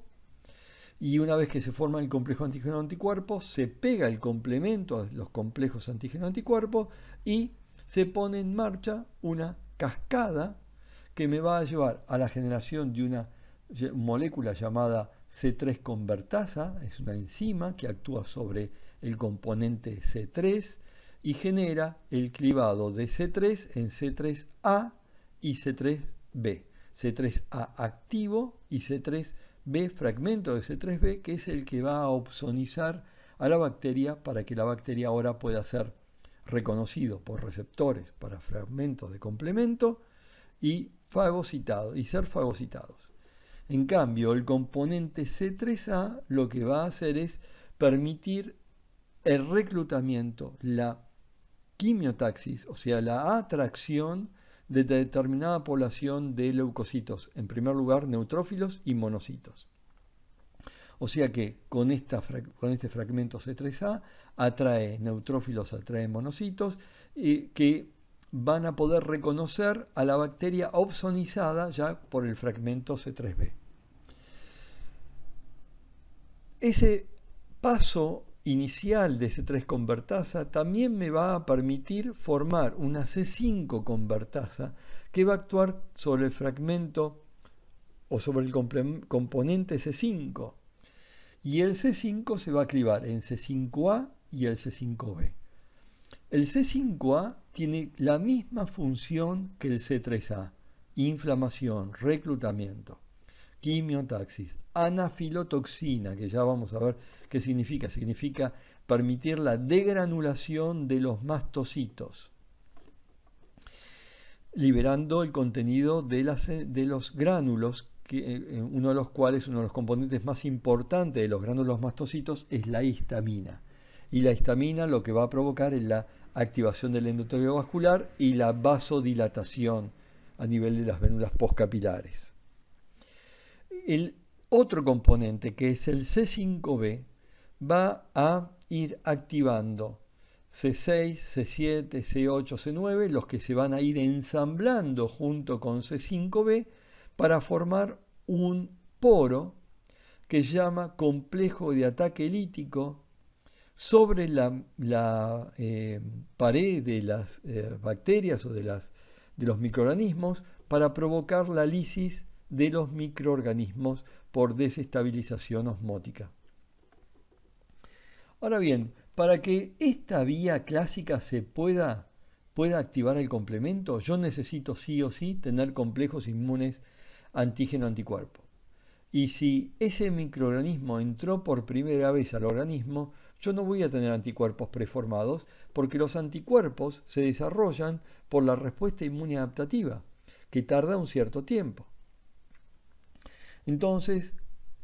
y una vez que se forma el complejo antígeno-anticuerpo, se pega el complemento a los complejos antígeno-anticuerpos y se pone en marcha una cascada que me va a llevar a la generación de una molécula llamada C3 convertasa, es una enzima que actúa sobre el componente C3 y genera el clivado de C3 en C3A y C3B. C3A activo y C3B fragmento de C3B, que es el que va a opsonizar a la bacteria para que la bacteria ahora pueda ser reconocido por receptores para fragmentos de complemento y ser fagocitados. En cambio, el componente C3A lo que va a hacer es permitir el reclutamiento, la quimiotaxis, o sea, la atracción de determinada población de leucocitos, en primer lugar neutrófilos y monocitos. O sea que con este fragmento C3A atrae neutrófilos, atrae monocitos, que van a poder reconocer a la bacteria opsonizada ya por el fragmento C3B. Ese paso inicial de C3 convertasa también me va a permitir formar una C5 convertasa que va a actuar sobre el fragmento o sobre el componente C5. Y el C5 se va a clivar en C5A y el C5B. El C5A tiene la misma función que el C3A: inflamación, reclutamiento, quimiotaxis, anafilotoxina, que ya vamos a ver qué significa. Significa permitir la degranulación de los mastocitos, liberando el contenido de los gránulos, uno de los componentes más importantes de los gránulos mastocitos es la histamina. Y la histamina lo que va a provocar es la activación del endotelio vascular y la vasodilatación a nivel de las vénulas postcapilares. El otro componente, que es el C5B, va a ir activando C6, C7, C8, C9, los que se van a ir ensamblando junto con C5B para formar un poro que se llama complejo de ataque lítico sobre la pared de las bacterias o de los microorganismos para provocar la lisis de los microorganismos por desestabilización osmótica. Ahora bien, para que esta vía clásica se pueda activar el complemento, yo necesito sí o sí tener complejos inmunes antígeno-anticuerpo. Y si ese microorganismo entró por primera vez al organismo, yo no voy a tener anticuerpos preformados, porque los anticuerpos se desarrollan por la respuesta inmune adaptativa, que tarda un cierto tiempo. Entonces,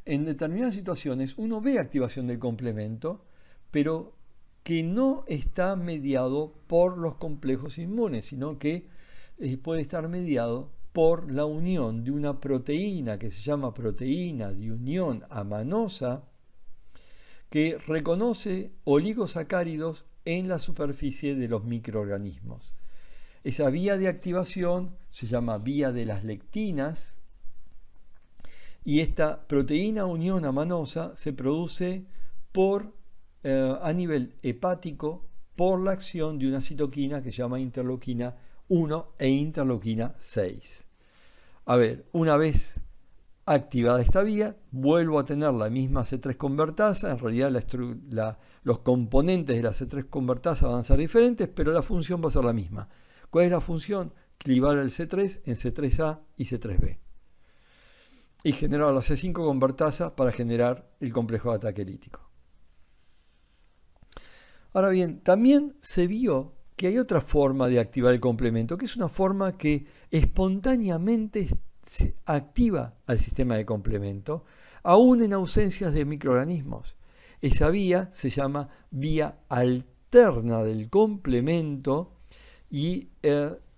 en determinadas situaciones uno ve activación del complemento, pero que no está mediado por los complejos inmunes, sino que puede estar mediado por la unión de una proteína que se llama proteína de unión amanosa, que reconoce oligosacáridos en la superficie de los microorganismos. Esa vía de activación se llama vía de las lectinas, y esta proteína unión amanosa se produce a nivel hepático por la acción de una citoquina que se llama interleuquina 1 e interleuquina 6. A ver, una vez activada esta vía, vuelvo a tener la misma C3 convertasa. En realidad los componentes de la C3 convertasa van a ser diferentes, pero la función va a ser la misma. ¿Cuál es la función? Clivar el C3 en C3A y C3B. Y generar la C5 convertasa para generar el complejo de ataque lítico. Ahora bien, también se vio que hay otra forma de activar el complemento, que es una forma que espontáneamente se activa al sistema de complemento, aún en ausencias de microorganismos. Esa vía se llama vía alterna del complemento y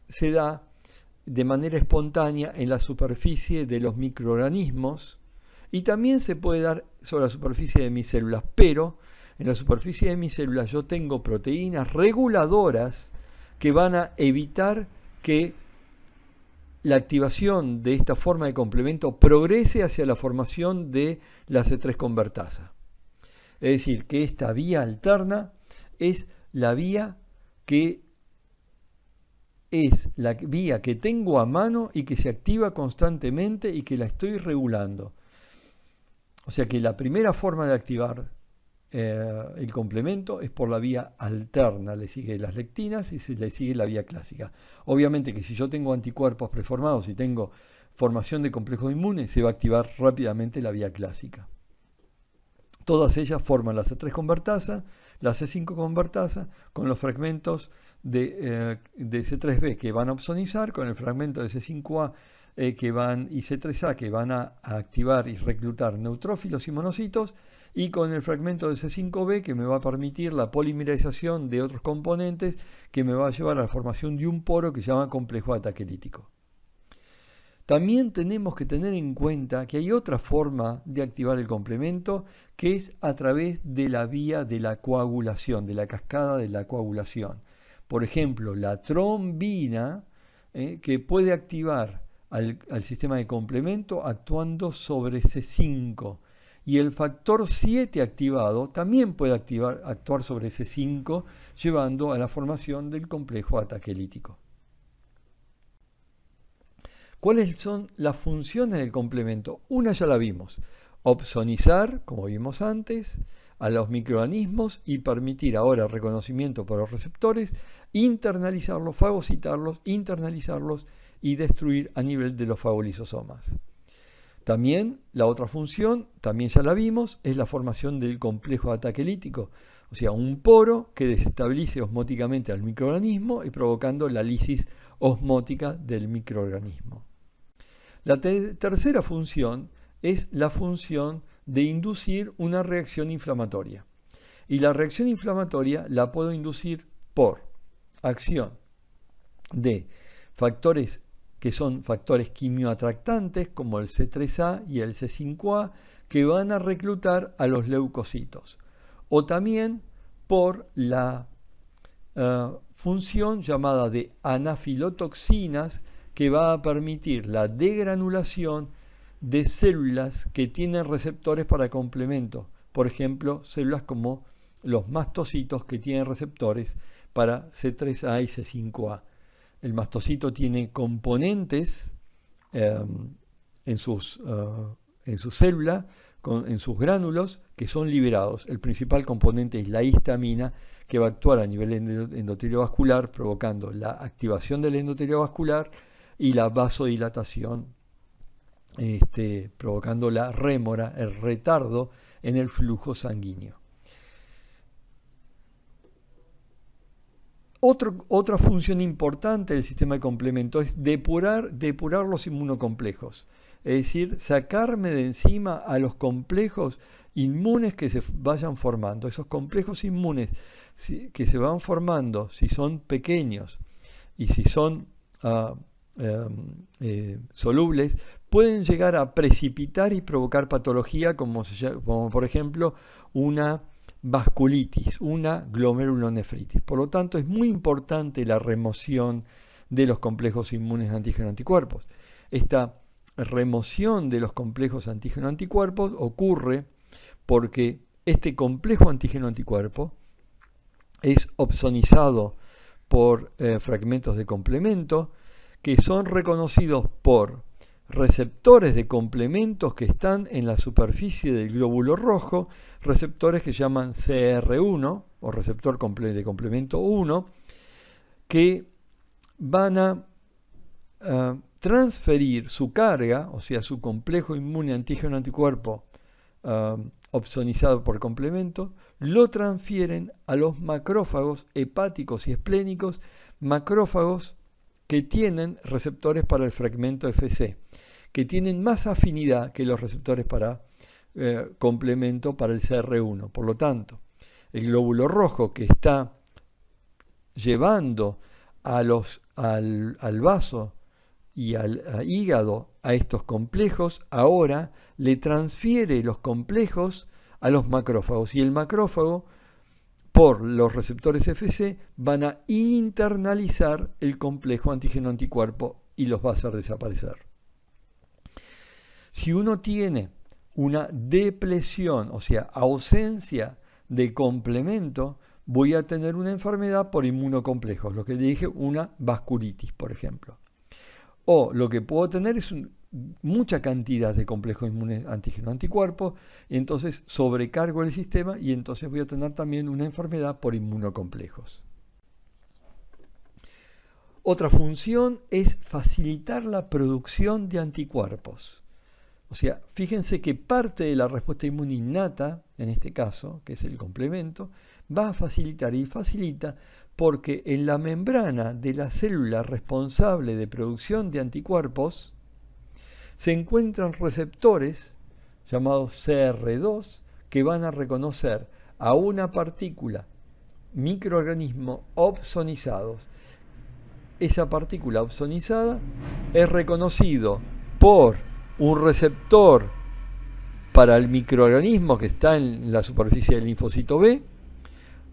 se da de manera espontánea en la superficie de los microorganismos y también se puede dar sobre la superficie de mis células, pero en la superficie de mis células yo tengo proteínas reguladoras que van a evitar que la activación de esta forma de complemento progrese hacia la formación de la C3 convertasa. Es decir, que esta vía alterna es la vía que tengo a mano y que se activa constantemente y que la estoy regulando. O sea que la primera forma de activar el complemento es por la vía alterna, le sigue las lectinas y se le sigue la vía clásica. Obviamente que si yo tengo anticuerpos preformados y tengo formación de complejos inmunes, se va a activar rápidamente la vía clásica. Todas ellas forman la C3 convertasa, la C5 convertasa, con los fragmentos de C3b que van a opsonizar, con el fragmento de C5a y C3a que van a activar y reclutar neutrófilos y monocitos, y con el fragmento de C5b que me va a permitir la polimerización de otros componentes que me va a llevar a la formación de un poro que se llama complejo de ataque lítico. También tenemos que tener en cuenta que hay otra forma de activar el complemento, que es a través de la vía de la coagulación, de la cascada de la coagulación. Por ejemplo, la trombina, que puede activar al sistema de complemento actuando sobre C5. Y el factor 7 activado también puede actuar sobre C5, llevando a la formación del complejo de ataque lítico. ¿Cuáles son las funciones del complemento? Una ya la vimos: opsonizar, como vimos antes, a los microorganismos y permitir ahora reconocimiento por los receptores, internalizarlos, fagocitarlos, internalizarlos y destruir a nivel de los fagolisosomas. También la otra función, también ya la vimos, es la formación del complejo de ataque lítico, o sea, un poro que desestabilice osmóticamente al microorganismo y provocando la lisis osmótica del microorganismo. La tercera función es la función de inducir una reacción inflamatoria. Y la reacción inflamatoria la puedo inducir por acción de factores que son factores quimioatractantes como el C3A y el C5A, que van a reclutar a los leucocitos. O también por la función llamada de anafilotoxinas, que va a permitir la degranulación de células que tienen receptores para complemento. Por ejemplo, células como los mastocitos, que tienen receptores para C3A y C5A. El mastocito tiene componentes en sus células, en sus gránulos, que son liberados. El principal componente es la histamina, que va a actuar a nivel endoteliovascular, provocando la activación del endotelio vascular y la vasodilatación, provocando la rémora, el retardo en el flujo sanguíneo. Otra función importante del sistema de complemento es depurar los inmunocomplejos, es decir, sacarme de encima a los complejos inmunes que se vayan formando. Esos complejos inmunes que se van formando, si son pequeños y si son solubles, pueden llegar a precipitar y provocar patología como por ejemplo una vasculitis, una glomerulonefritis. Por lo tanto, es muy importante la remoción de los complejos inmunes antígeno-anticuerpos. Esta remoción de los complejos antígeno-anticuerpos ocurre porque este complejo antígeno-anticuerpo es opsonizado por fragmentos de complemento que son reconocidos por receptores de complementos que están en la superficie del glóbulo rojo, receptores que llaman CR1 o receptor de complemento 1, que van a transferir su carga, o sea, su complejo inmune antígeno-anticuerpo opsonizado por complemento, lo transfieren a los macrófagos hepáticos y esplénicos, macrófagos que tienen receptores para el fragmento Fc, que tienen más afinidad que los receptores para complemento para el CR1. Por lo tanto, el glóbulo rojo que está llevando al vaso y al hígado a estos complejos, ahora le transfiere los complejos a los macrófagos, y el macrófago, por los receptores Fc, van a internalizar el complejo antígeno-anticuerpo y los va a hacer desaparecer. Si uno tiene una depresión, o sea, ausencia de complemento, voy a tener una enfermedad por inmunocomplejos, lo que dije, una vasculitis, por ejemplo. O lo que puedo tener es mucha cantidad de complejos inmunes antígeno-anticuerpos, y entonces sobrecargo el sistema y entonces voy a tener también una enfermedad por inmunocomplejos. Otra función es facilitar la producción de anticuerpos. O sea, fíjense que parte de la respuesta inmune innata, en este caso, que es el complemento, va a facilitar y facilita porque en la membrana de la célula responsable de producción de anticuerpos se encuentran receptores llamados CR2 que van a reconocer a una partícula, microorganismo opsonizados. Esa partícula opsonizada es reconocido por un receptor para el microorganismo que está en la superficie del linfocito B,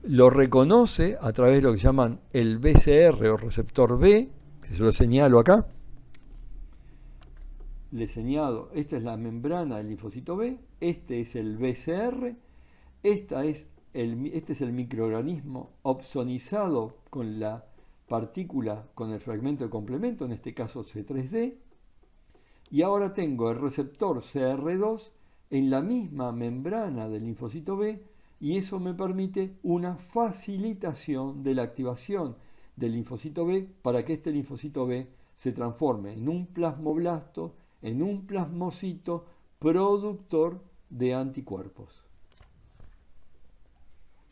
lo reconoce a través de lo que llaman el BCR o receptor B, que se lo señalo acá. Le señalo, esta es la membrana del linfocito B, este es el BCR, este es el microorganismo opsonizado con la partícula, con el fragmento de complemento, en este caso C3D, y ahora tengo el receptor CR2 en la misma membrana del linfocito B, y eso me permite una facilitación de la activación del linfocito B para que este linfocito B se transforme en un plasmoblasto, en un plasmocito productor de anticuerpos.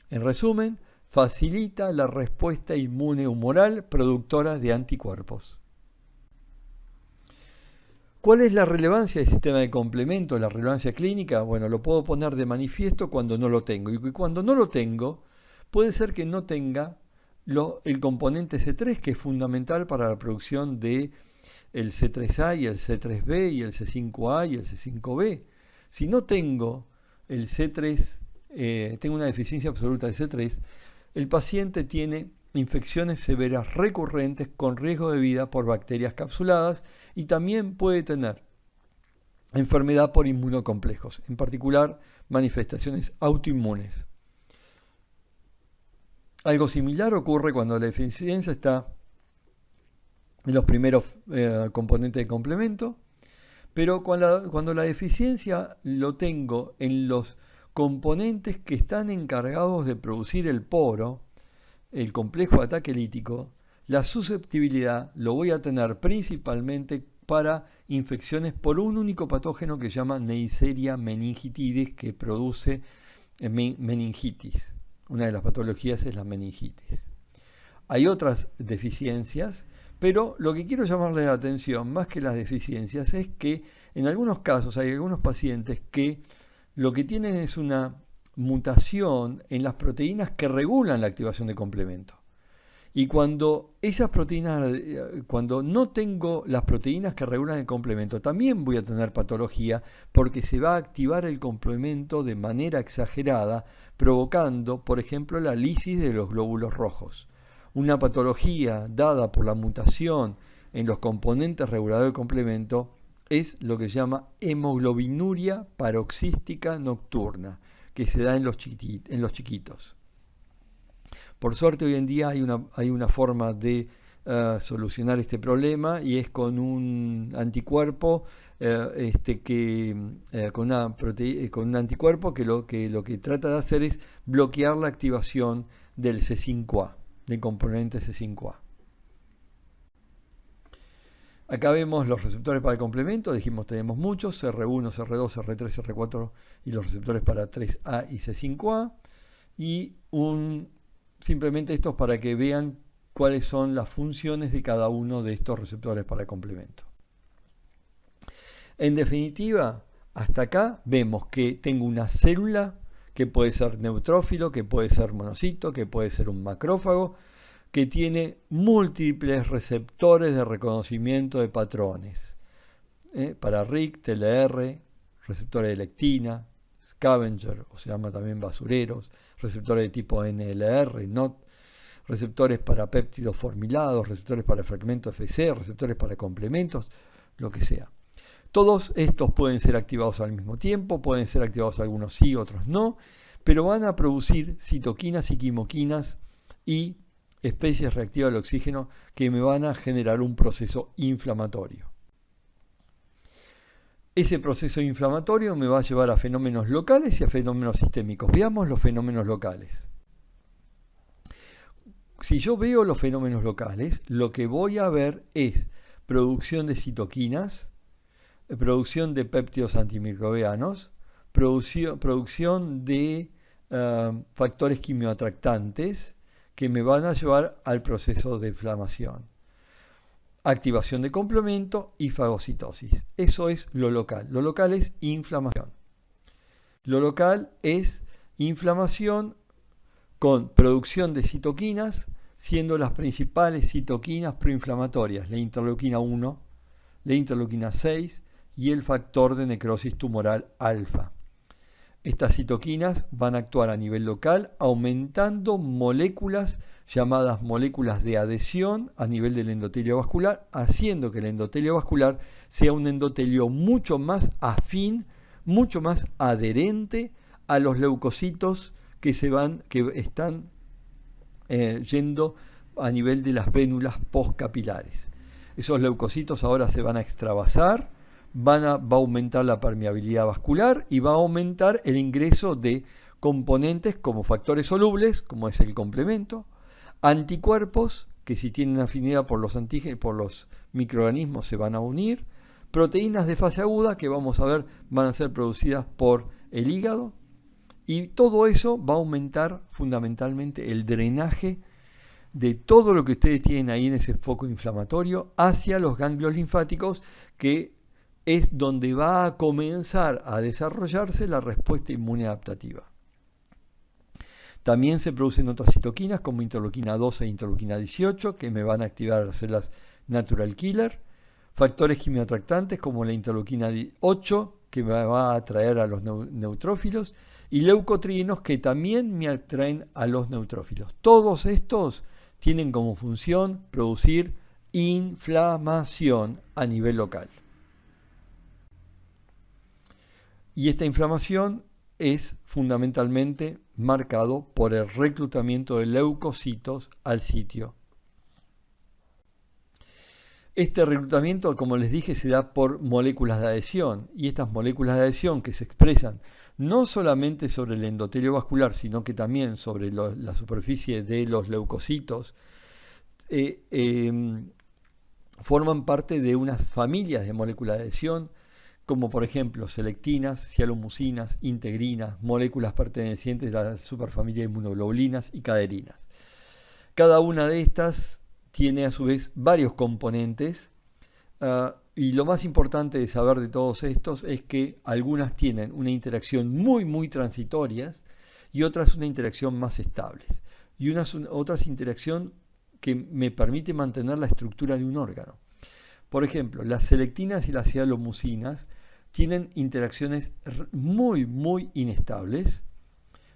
En resumen, facilita la respuesta inmune humoral productora de anticuerpos. ¿Cuál es la relevancia del sistema de complemento, la relevancia clínica? Bueno, lo puedo poner de manifiesto cuando no lo tengo. Y cuando no lo tengo, puede ser que no tenga el componente C3, que es fundamental para la producción del C3A y el C3B y el C5A y el C5B. Si no tengo el C3, tengo una deficiencia absoluta de C3, el paciente tiene infecciones severas recurrentes con riesgo de vida por bacterias capsuladas y también puede tener enfermedad por inmunocomplejos, en particular manifestaciones autoinmunes. Algo similar ocurre cuando la deficiencia está en los primeros componentes de complemento, pero cuando la deficiencia lo tengo en los componentes que están encargados de producir el poro, el complejo de ataque lítico, la susceptibilidad lo voy a tener principalmente para infecciones por un único patógeno que se llama Neisseria meningitidis, que produce meningitis. Una de las patologías es la meningitis. Hay otras deficiencias, pero lo que quiero llamarle la atención, más que las deficiencias, es que en algunos casos hay algunos pacientes que lo que tienen es una mutación en las proteínas que regulan la activación de complemento. Y cuando esas proteínas, cuando no tengo las proteínas que regulan el complemento, también voy a tener patología porque se va a activar el complemento de manera exagerada, provocando, por ejemplo, la lisis de los glóbulos rojos. Una patología dada por la mutación en los componentes reguladores del complemento es lo que se llama hemoglobinuria paroxística nocturna, que se da en los chiquitos. Por suerte hoy en día hay una forma de solucionar este problema, y es con un anticuerpo con un anticuerpo que lo que trata de hacer es bloquear la activación del C5A, del componente C5A. Acá vemos los receptores para el complemento, dijimos tenemos muchos, CR1, CR2, CR3, CR4 y los receptores para 3A y C5A, y simplemente estos para que vean cuáles son las funciones de cada uno de estos receptores para el complemento. En definitiva, hasta acá vemos que tengo una célula que puede ser neutrófilo, que puede ser monocito, que puede ser un macrófago, que tiene múltiples receptores de reconocimiento de patrones. Para RIC, TLR, receptores de lectina, scavenger, o se llama también basureros, receptores de tipo NLR, NOT, receptores para péptidos formilados, receptores para fragmentos FC, receptores para complementos, lo que sea. Todos estos pueden ser activados al mismo tiempo, pueden ser activados algunos sí, otros no, pero van a producir citoquinas y quimoquinas y especies reactivas al oxígeno que me van a generar un proceso inflamatorio. Ese proceso inflamatorio me va a llevar a fenómenos locales y a fenómenos sistémicos. Veamos los fenómenos locales. Si yo veo los fenómenos locales, lo que voy a ver es producción de citoquinas, producción de péptidos antimicrobianos, producción de factores quimioatractantes que me van a llevar al proceso de inflamación, activación de complemento y fagocitosis. Eso es lo local. Lo local es inflamación. Lo local es inflamación con producción de citoquinas, siendo las principales citoquinas proinflamatorias la interleuquina 1, la interleuquina 6 y el factor de necrosis tumoral alfa. Estas citoquinas van a actuar a nivel local aumentando moléculas llamadas moléculas de adhesión a nivel del endotelio vascular, haciendo que el endotelio vascular sea un endotelio mucho más afín, mucho más adherente a los leucocitos que están yendo a nivel de las vénulas postcapilares. Esos leucocitos ahora se van a extravasar, va a aumentar la permeabilidad vascular y va a aumentar el ingreso de componentes como factores solubles, como es el complemento, anticuerpos, que si tienen afinidad por los antígenos, por los microorganismos se van a unir, proteínas de fase aguda que vamos a ver van a ser producidas por el hígado, y todo eso va a aumentar fundamentalmente el drenaje de todo lo que ustedes tienen ahí en ese foco inflamatorio hacia los ganglios linfáticos, que es donde va a comenzar a desarrollarse la respuesta inmune adaptativa. También se producen otras citoquinas como interleuquina 2 e interleuquina 18 que me van a activar las células natural killer, factores quimioatractantes como la interleuquina 8 que me va a atraer a los neutrófilos y leucotrienos que también me atraen a los neutrófilos. Todos estos tienen como función producir inflamación a nivel local. Y esta inflamación es fundamentalmente marcado por el reclutamiento de leucocitos al sitio. Este reclutamiento, como les dije, se da por moléculas de adhesión, y estas moléculas de adhesión que se expresan no solamente sobre el endotelio vascular, sino que también sobre la superficie de los leucocitos, forman parte de unas familias de moléculas de adhesión, como por ejemplo selectinas, cialomucinas, integrinas, moléculas pertenecientes a la superfamilia de inmunoglobulinas y caderinas. Cada una de estas tiene a su vez varios componentes, y lo más importante de saber de todos estos es que algunas tienen una interacción muy transitorias y otras una interacción más estables, y otras interacción que me permite mantener la estructura de un órgano. Por ejemplo, las selectinas y las cialomucinas tienen interacciones muy inestables,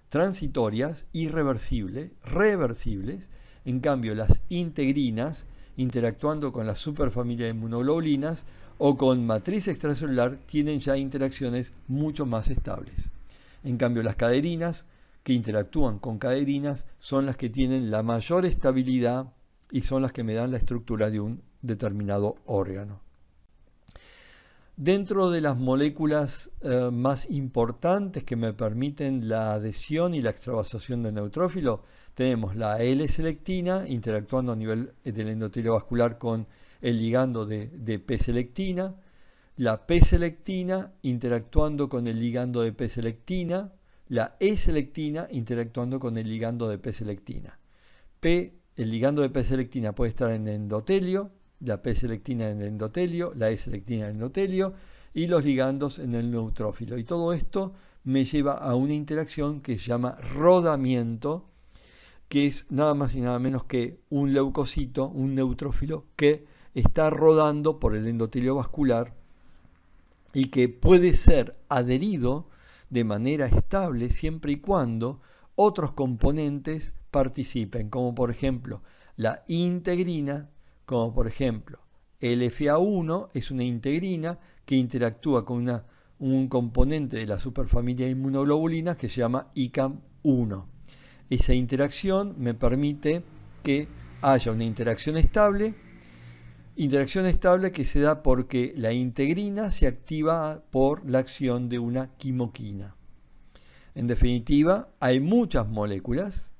transitorias, irreversibles, reversibles. En cambio, las integrinas, interactuando con la superfamilia de inmunoglobulinas o con matriz extracelular, tienen ya interacciones mucho más estables. En cambio, las caderinas, que interactúan con caderinas, son las que tienen la mayor estabilidad y son las que me dan la estructura de un determinado órgano. Dentro de las moléculas más importantes que me permiten la adhesión y la extravasación del neutrófilo, tenemos la L-selectina interactuando a nivel del endotelio vascular con el ligando de P-selectina, la P-selectina interactuando con el ligando de P-selectina, la E-selectina interactuando con el ligando de P-selectina. El ligando de P-selectina puede estar en el endotelio, la P-selectina en el endotelio, la E-selectina en el endotelio y los ligandos en el neutrófilo. Y todo esto me lleva a una interacción que se llama rodamiento, que es nada más y nada menos que un leucocito, un neutrófilo, que está rodando por el endotelio vascular y que puede ser adherido de manera estable siempre y cuando otros componentes participen, como por ejemplo la integrina, como por ejemplo el FA1 es una integrina que interactúa con un componente de la superfamilia de inmunoglobulinas que se llama ICAM1. Esa interacción me permite que haya una interacción estable que se da porque la integrina se activa por la acción de una quimoquina. En definitiva, hay muchas moléculas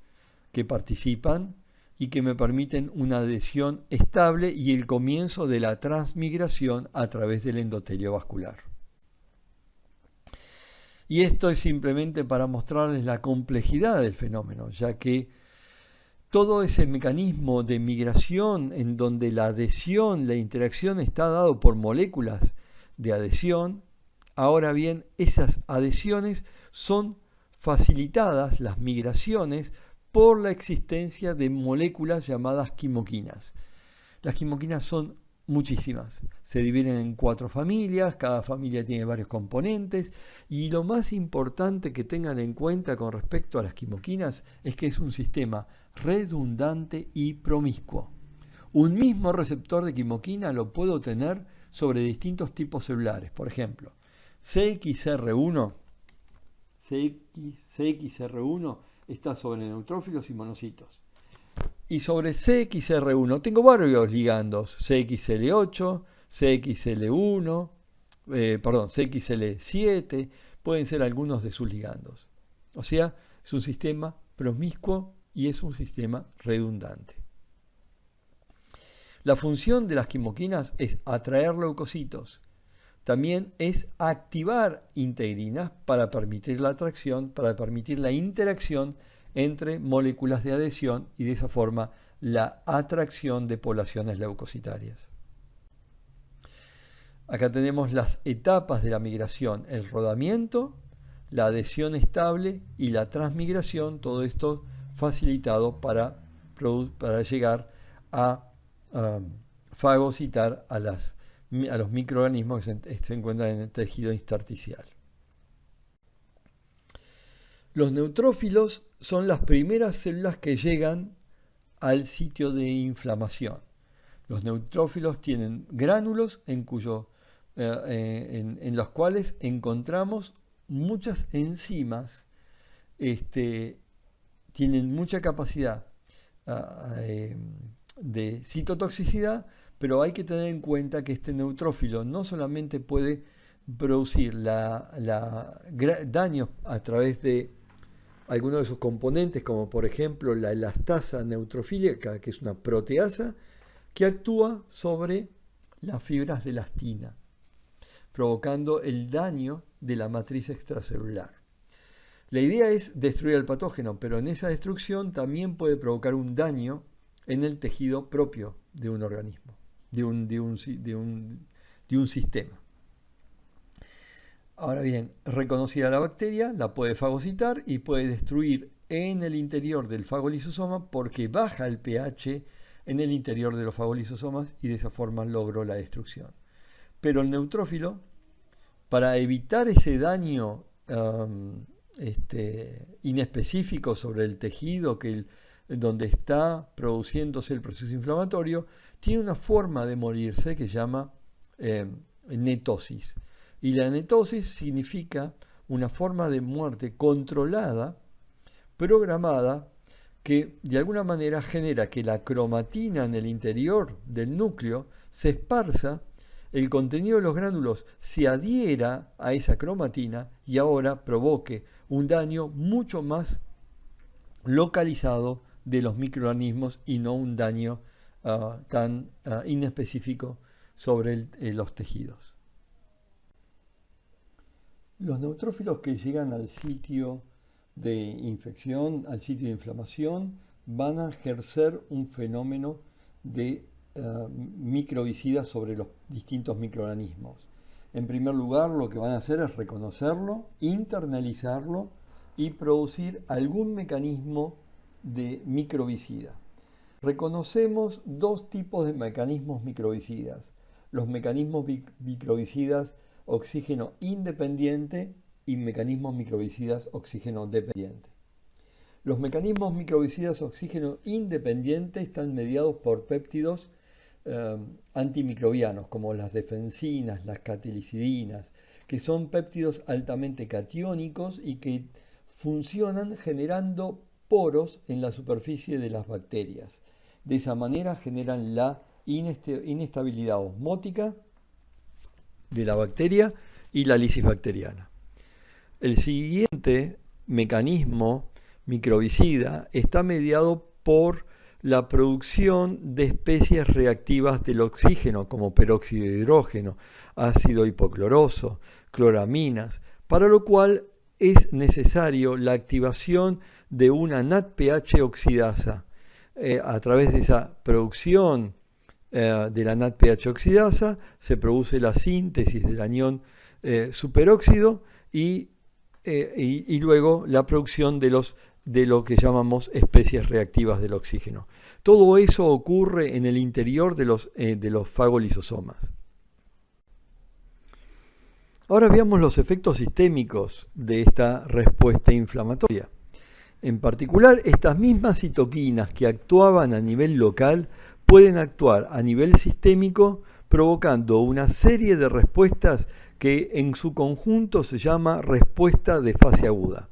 que participan y que me permiten una adhesión estable y el comienzo de la transmigración a través del endotelio vascular. Y esto es simplemente para mostrarles la complejidad del fenómeno, ya que todo ese mecanismo de migración en donde la adhesión, la interacción está dado por moléculas de adhesión, ahora bien, esas adhesiones son facilitadas, las migraciones, por la existencia de moléculas llamadas quimoquinas. Las quimoquinas son muchísimas, se dividen en 4 familias, cada familia tiene varios componentes y lo más importante que tengan en cuenta con respecto a las quimoquinas es que es un sistema redundante y promiscuo. Un mismo receptor de quimoquina lo puedo tener sobre distintos tipos celulares, por ejemplo, CXR1 está sobre neutrófilos y monocitos. Y sobre CXR1 tengo varios ligandos, CXL8, CXL1, CXL7, pueden ser algunos de sus ligandos. O sea, es un sistema promiscuo y es un sistema redundante. La función de las quimoquinas es atraer leucocitos. También es activar integrinas para permitir la atracción, para permitir la interacción entre moléculas de adhesión y de esa forma la atracción de poblaciones leucocitarias. Acá tenemos las etapas de la migración, el rodamiento, la adhesión estable y la transmigración, todo esto facilitado para llegar a fagocitar a los microorganismos que se encuentran en el tejido intersticial. Los neutrófilos son las primeras células que llegan al sitio de inflamación. Los neutrófilos tienen gránulos en los cuales encontramos muchas enzimas, tienen mucha capacidad de citotoxicidad, pero hay que tener en cuenta que este neutrófilo no solamente puede producir daños a través de algunos de sus componentes, como por ejemplo la elastasa neutrofílica, que es una proteasa, que actúa sobre las fibras de elastina, provocando el daño de la matriz extracelular. La idea es destruir el patógeno, pero en esa destrucción también puede provocar un daño en el tejido propio de un organismo, de un sistema. Ahora bien, reconocida la bacteria, la puede fagocitar y puede destruir en el interior del fagolisosoma porque baja el pH en el interior de los fagolisosomas y de esa forma logró la destrucción. Pero el neutrófilo, para evitar ese daño inespecífico sobre el tejido donde está produciéndose el proceso inflamatorio, tiene una forma de morirse que se llama netosis. Y la netosis significa una forma de muerte controlada, programada, que de alguna manera genera que la cromatina en el interior del núcleo se esparza, el contenido de los gránulos se adhiera a esa cromatina y ahora provoque un daño mucho más localizado de los microorganismos y no un daño tan inespecífico sobre los tejidos. Los neutrófilos que llegan al sitio de infección, al sitio de inflamación, van a ejercer un fenómeno de microvicida sobre los distintos microorganismos. En primer lugar, lo que van a hacer es reconocerlo, internalizarlo y producir algún mecanismo de microvicida. Reconocemos dos tipos de mecanismos microvicidas: los mecanismos microvicidas oxígeno independiente y mecanismos microvicidas oxígeno dependiente. Los mecanismos microvicidas oxígeno independiente están mediados por péptidos antimicrobianos, como las defensinas, las catilicidinas, que son péptidos altamente catiónicos y que funcionan generando poros en la superficie de las bacterias. De esa manera generan la inestabilidad osmótica de la bacteria y la lisis bacteriana. El siguiente mecanismo microvicida está mediado por la producción de especies reactivas del oxígeno, como peróxido de hidrógeno, ácido hipocloroso, cloraminas, para lo cual es necesario la activación de una NADPH oxidasa. A través de esa producción de la NADPH oxidasa se produce la síntesis del anión superóxido y luego la producción de lo que llamamos especies reactivas del oxígeno. Todo eso ocurre en el interior de los fagolisosomas. Ahora veamos los efectos sistémicos de esta respuesta inflamatoria. En particular, estas mismas citoquinas que actuaban a nivel local pueden actuar a nivel sistémico, provocando una serie de respuestas que en su conjunto se llama respuesta de fase aguda.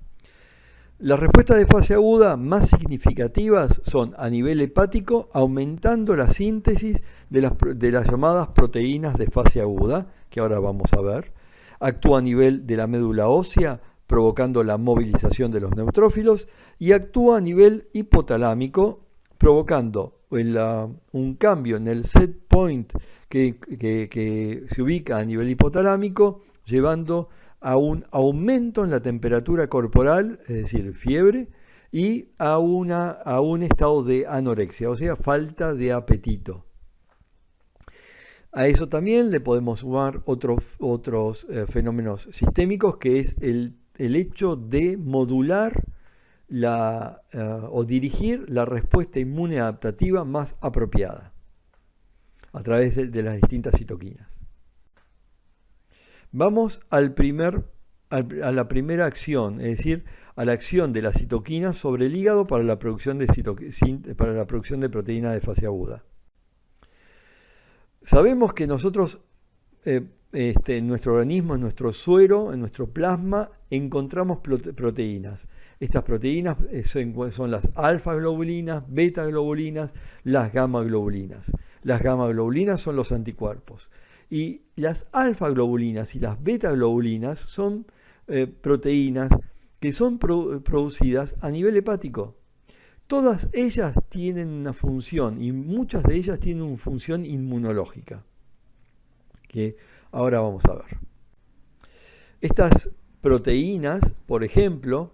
Las respuestas de fase aguda más significativas son a nivel hepático, aumentando la síntesis de las llamadas proteínas de fase aguda, que ahora vamos a ver. Actúa a nivel de la médula ósea, provocando la movilización de los neutrófilos, y actúa a nivel hipotalámico, provocando un cambio en el set point que se ubica a nivel hipotalámico, llevando a un aumento en la temperatura corporal, es decir, fiebre, y a un estado de anorexia, o sea, falta de apetito. A eso también le podemos sumar otros fenómenos sistémicos, que es el hecho de modular o dirigir la respuesta inmune adaptativa más apropiada a través de las distintas citoquinas. Vamos a la primera acción, es decir, a la acción de la citoquina sobre el hígado para la producción de proteína de fase aguda. Sabemos que nosotros, en nuestro organismo, en nuestro suero, en nuestro plasma, encontramos proteínas. Estas proteínas son las alfa-globulinas, beta-globulinas, las gamma-globulinas. Las gamma-globulinas son los anticuerpos. Y las alfa-globulinas y las beta-globulinas son proteínas que son producidas a nivel hepático. Todas ellas tienen una función y muchas de ellas tienen una función inmunológica, que ahora vamos a ver. Estas proteínas, por ejemplo,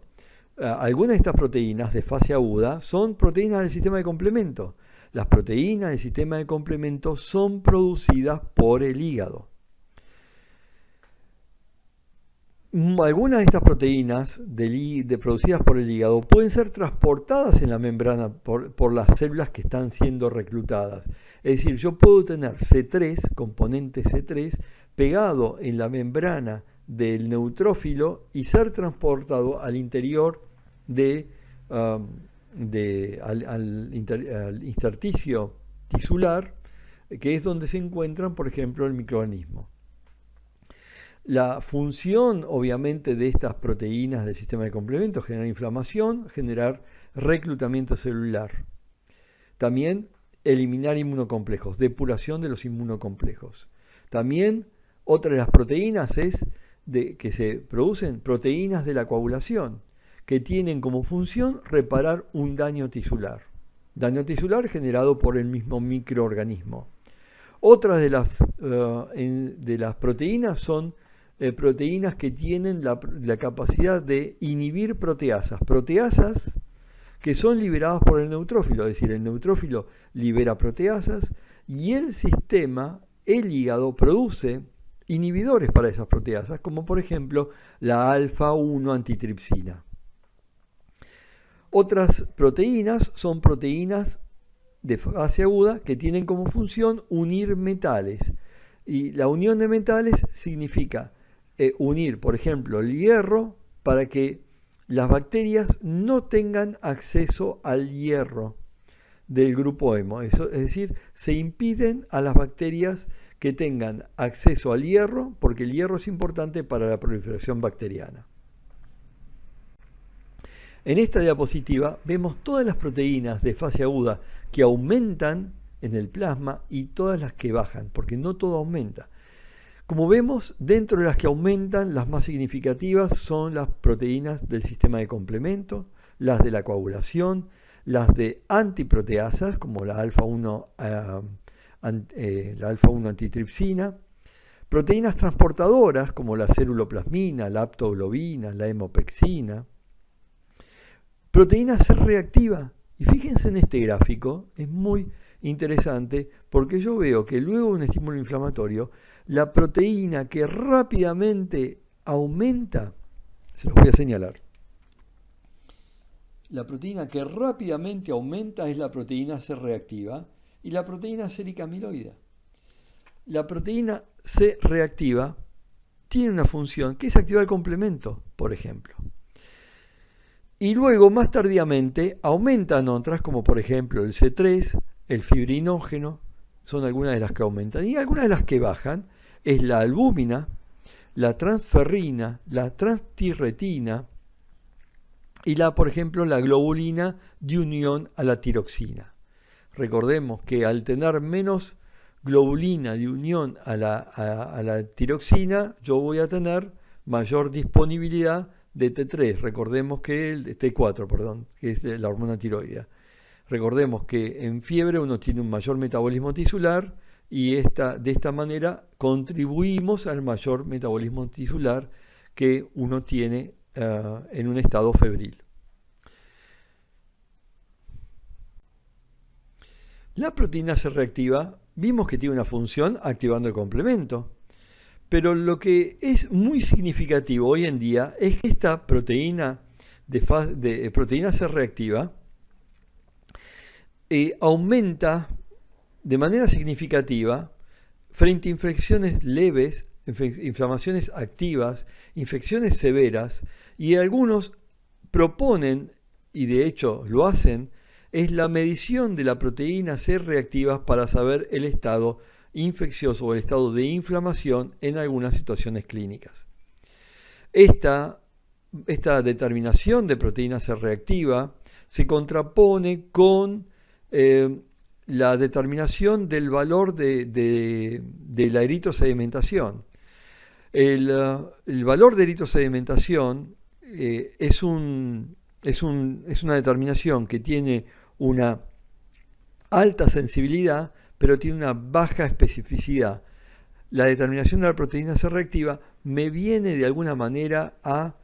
algunas de estas proteínas de fase aguda son proteínas del sistema de complemento. Las proteínas del sistema de complemento son producidas por el hígado. Algunas de estas proteínas producidas por el hígado pueden ser transportadas en la membrana por las células que están siendo reclutadas. Es decir, yo puedo tener C3, componente C3, pegado en la membrana del neutrófilo y ser transportado al interior al intersticio tisular, que es donde se encuentran, por ejemplo, el microorganismo. La función, obviamente, de estas proteínas del sistema de complemento es generar inflamación, generar reclutamiento celular. También eliminar inmunocomplejos, depuración de los inmunocomplejos. También otra de las proteínas es que se producen proteínas de la coagulación, que tienen como función reparar un daño tisular generado por el mismo microorganismo. Otras de las proteínas son proteínas que tienen la capacidad de inhibir proteasas que son liberadas por el neutrófilo, es decir, el neutrófilo libera proteasas y el hígado produce inhibidores para esas proteasas, como por ejemplo la alfa-1 antitripsina. Otras proteínas son proteínas de fase aguda que tienen como función unir metales. Y la unión de metales significa unir, por ejemplo, el hierro para que las bacterias no tengan acceso al hierro del grupo hemo. Es decir, se impiden a las bacterias que tengan acceso al hierro porque el hierro es importante para la proliferación bacteriana. En esta diapositiva vemos todas las proteínas de fase aguda que aumentan en el plasma y todas las que bajan, porque no todo aumenta. Como vemos, dentro de las que aumentan, las más significativas son las proteínas del sistema de complemento, las de la coagulación, las de antiproteasas, como la alfa-1 antitripsina, proteínas transportadoras, como la ceruloplasmina, la aptoglobina, la hemopexina, proteína C reactiva. Y fíjense en este gráfico, es muy interesante porque yo veo que luego de un estímulo inflamatorio, la proteína que rápidamente aumenta, se los voy a señalar. La proteína que rápidamente aumenta es la proteína C reactiva y la proteína sérica amiloide. La proteína C reactiva tiene una función que es activar el complemento, por ejemplo. Y luego, más tardíamente, aumentan otras, como por ejemplo el C3, el fibrinógeno, son algunas de las que aumentan. Y algunas de las que bajan es la albúmina, la transferrina, la transtirretina y por ejemplo, la globulina de unión a la tiroxina. Recordemos que al tener menos globulina de unión a la tiroxina, yo voy a tener mayor disponibilidad de T3. Recordemos que T4, perdón, que es la hormona tiroidea. Recordemos que en fiebre uno tiene un mayor metabolismo tisular y de esta manera contribuimos al mayor metabolismo tisular que uno tiene en un estado febril. La proteína C reactiva vimos que tiene una función activando el complemento, pero lo que es muy significativo hoy en día es que esta proteína proteína C reactiva aumenta de manera significativa frente a infecciones leves, inflamaciones activas, infecciones severas, y algunos proponen, y de hecho lo hacen, es la medición de la proteína C reactiva para saber el estado infeccioso o el estado de inflamación en algunas situaciones clínicas. Esta determinación de proteína C reactiva se contrapone con la determinación del valor de la eritrosedimentación. El valor de eritrosedimentación es una determinación que tiene una alta sensibilidad, pero tiene una baja especificidad. La determinación de la proteína C reactiva me viene de alguna manera a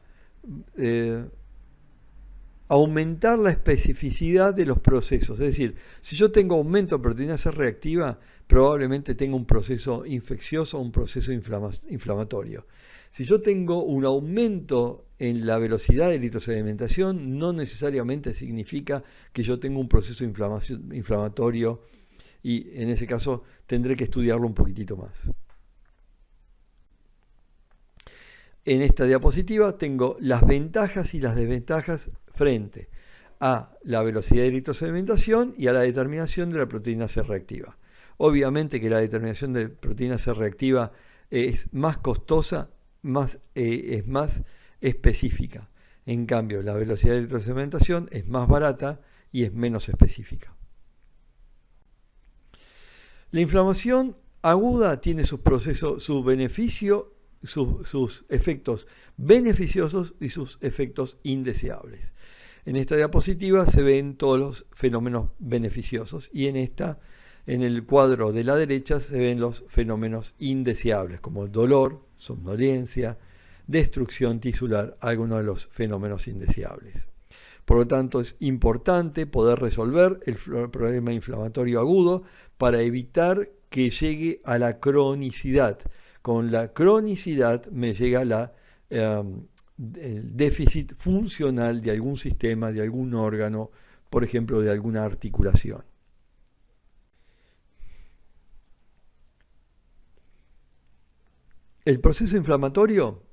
aumentar la especificidad de los procesos. Es decir, si yo tengo aumento de proteína C reactiva, probablemente tenga un proceso infeccioso o un proceso inflamatorio. Si yo tengo un aumento en la velocidad de eritrosedimentación, no necesariamente significa que yo tengo un proceso inflamatorio, y en ese caso tendré que estudiarlo un poquitito más. En esta diapositiva tengo las ventajas y las desventajas frente a la velocidad de eritrosedimentación y a la determinación de la proteína C reactiva. Obviamente que la determinación de proteína C reactiva es más costosa es más específica. En cambio, la velocidad de electrosedimentación es más barata y es menos específica. La inflamación aguda tiene sus efectos beneficiosos y sus efectos indeseables. En esta diapositiva se ven todos los fenómenos beneficiosos y en el cuadro de la derecha se ven los fenómenos indeseables, como el dolor, somnolencia, destrucción tisular, algunos de los fenómenos indeseables. Por lo tanto, es importante poder resolver el problema inflamatorio agudo para evitar que llegue a la cronicidad. Con la cronicidad me llega el déficit funcional de algún sistema, de algún órgano, por ejemplo, de alguna articulación. El proceso inflamatorio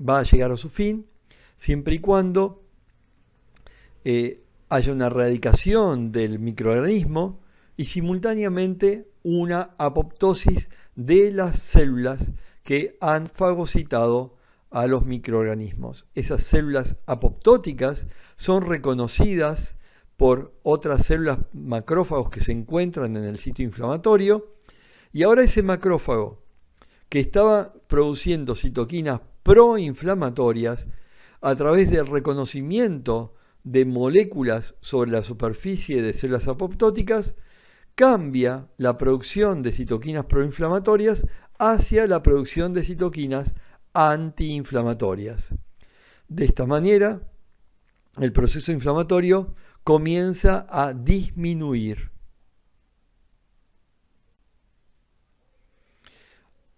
va a llegar a su fin siempre y cuando haya una erradicación del microorganismo y simultáneamente una apoptosis de las células que han fagocitado a los microorganismos. Esas células apoptóticas son reconocidas por otras células macrófagos que se encuentran en el sitio inflamatorio, y ahora ese macrófago que estaba produciendo citoquinas proinflamatorias a través del reconocimiento de moléculas sobre la superficie de células apoptóticas, cambia la producción de citoquinas proinflamatorias hacia la producción de citoquinas antiinflamatorias. De esta manera, el proceso inflamatorio comienza a disminuir.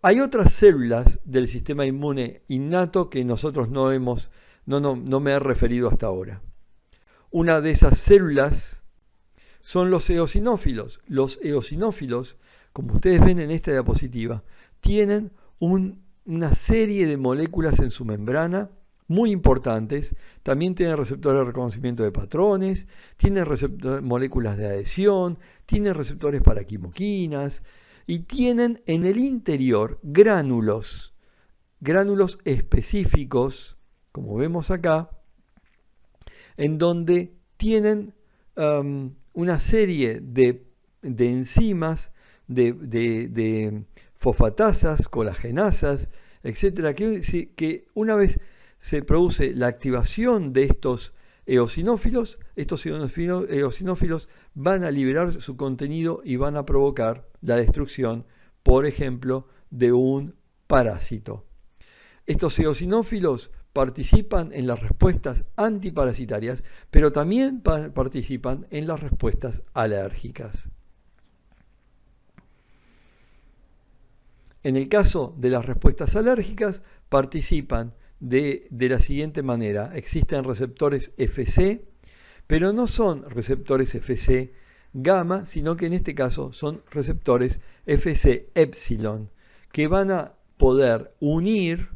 Hay otras células del sistema inmune innato que nosotros no me he referido hasta ahora. Una de esas células son los eosinófilos. Los eosinófilos, como ustedes ven en esta diapositiva, tienen una serie de moléculas en su membrana muy importantes. También tienen receptores de reconocimiento de patrones, tienen moléculas de adhesión, tienen receptores para quimoquinas y tienen en el interior gránulos específicos, como vemos acá, en donde tienen una serie de enzimas, de fosfatasas, colagenasas, etcétera, que una vez se produce la activación de estos eosinófilos van a liberar su contenido y van a provocar la destrucción, por ejemplo, de un parásito. Estos eosinófilos participan en las respuestas antiparasitarias, pero también participan en las respuestas alérgicas. En el caso de las respuestas alérgicas, participan de la siguiente manera. Existen receptores Fc, pero no son receptores Fc gamma, sino que en este caso son receptores Fc epsilon, que van a poder unir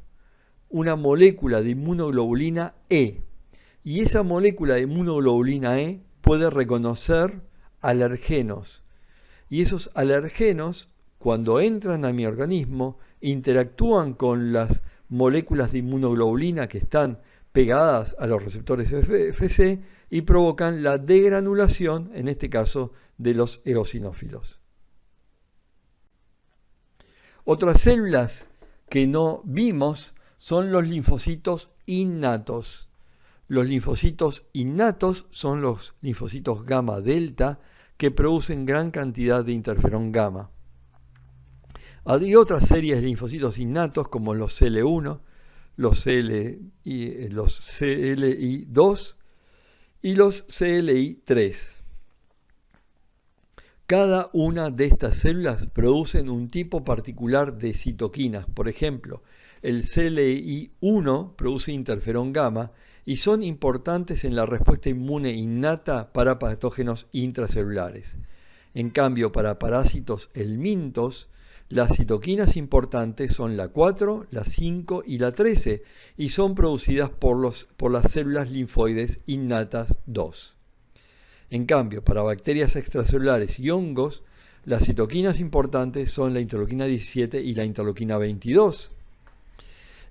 una molécula de inmunoglobulina E. Y esa molécula de inmunoglobulina E puede reconocer alergenos. Y esos alergenos, cuando entran a mi organismo, interactúan con las moléculas de inmunoglobulina que están pegadas a los receptores Fc y provocan la degranulación, en este caso, de los eosinófilos. Otras células que no vimos son los linfocitos innatos. Los linfocitos innatos son los linfocitos gamma delta que producen gran cantidad de interferón gamma. Hay otras series de linfocitos innatos como los CL1, los CLI2 y los CLI3. Cada una de estas células producen un tipo particular de citoquinas. Por ejemplo, el CLI1 produce interferón gamma y son importantes en la respuesta inmune innata para patógenos intracelulares. En cambio, para parásitos helmintos, las citoquinas importantes son la 4, la 5 y la 13 y son producidas por las células linfoides innatas 2. En cambio, para bacterias extracelulares y hongos, las citoquinas importantes son la interleuquina 17 y la interleuquina 22.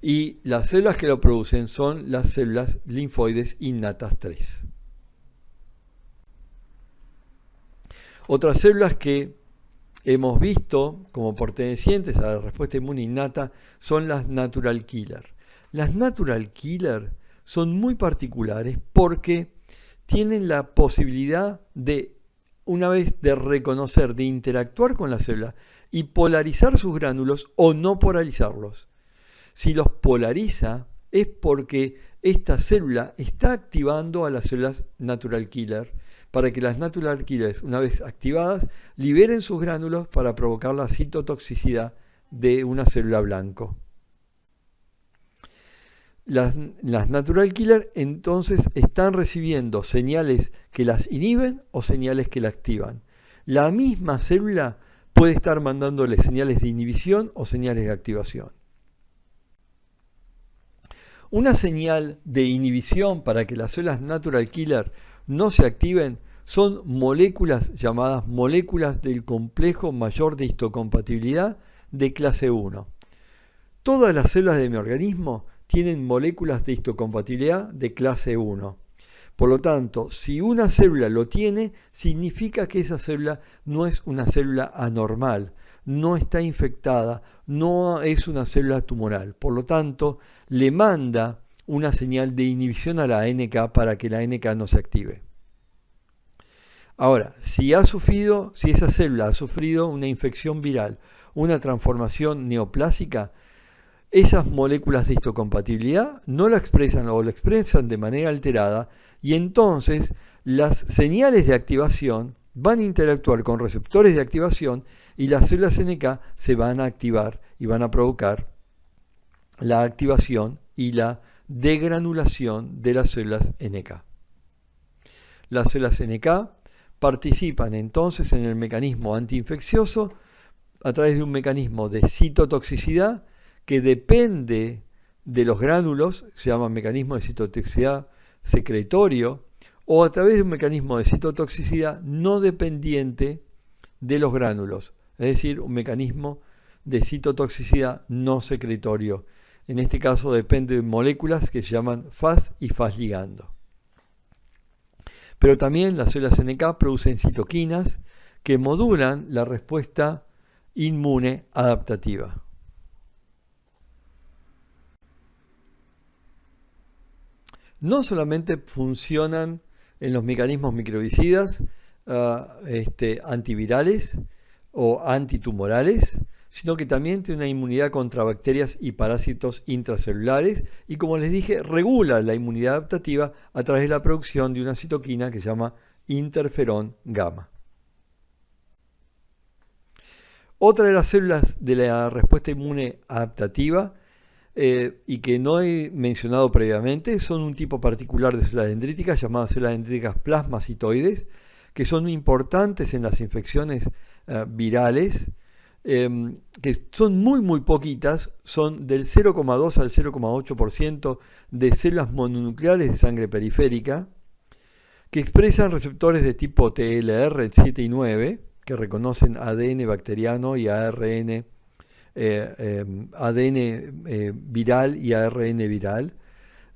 Y las células que lo producen son las células linfoides innatas 3. Otras células que hemos visto como pertenecientes a la respuesta inmune innata son las natural killer. Las natural killer son muy particulares porque tienen la posibilidad de, una vez de reconocer, de interactuar con la célula y polarizar sus gránulos o no polarizarlos. Si los polariza es porque esta célula está activando a las células natural killer para que las natural killers, una vez activadas, liberen sus gránulos para provocar la citotoxicidad de una célula blanco. Las natural killer entonces están recibiendo señales que las inhiben o señales que la activan. La misma célula puede estar mandándole señales de inhibición o señales de activación. Una señal de inhibición para que las células natural killer no se activen son moléculas llamadas moléculas del complejo mayor de histocompatibilidad de clase 1. Todas las células de mi organismo tienen moléculas de histocompatibilidad de clase 1. Por lo tanto, si una célula lo tiene, significa que esa célula no es una célula anormal, no está infectada, no es una célula tumoral. Por lo tanto, le manda una señal de inhibición a la NK para que la NK no se active. Ahora, si esa célula ha sufrido una infección viral, una transformación neoplásica, esas moléculas de histocompatibilidad no la expresan o la expresan de manera alterada y entonces las señales de activación van a interactuar con receptores de activación y las células NK se van a activar y van a provocar la activación y la degranulación de las células NK. Las células NK participan entonces en el mecanismo antiinfeccioso a través de un mecanismo de citotoxicidad que depende de los gránulos, se llama mecanismo de citotoxicidad secretorio, o a través de un mecanismo de citotoxicidad no dependiente de los gránulos, es decir, un mecanismo de citotoxicidad no secretorio. En este caso depende de moléculas que se llaman Fas y Fas ligando. Pero también las células NK producen citoquinas que modulan la respuesta inmune adaptativa. No solamente funcionan en los mecanismos microbicidas antivirales o antitumorales, sino que también tiene una inmunidad contra bacterias y parásitos intracelulares y, como les dije, regula la inmunidad adaptativa a través de la producción de una citoquina que se llama interferón gamma. Otra de las células de la respuesta inmune adaptativa y que no he mencionado previamente son un tipo particular de células dendríticas llamadas células dendríticas plasmacitoides, que son importantes en las infecciones virales, que son muy poquitas, son del 0,2 al 0,8% de células mononucleares de sangre periférica, que expresan receptores de tipo TLR 7 y 9, que reconocen ADN bacteriano y ARN viral y ARN viral.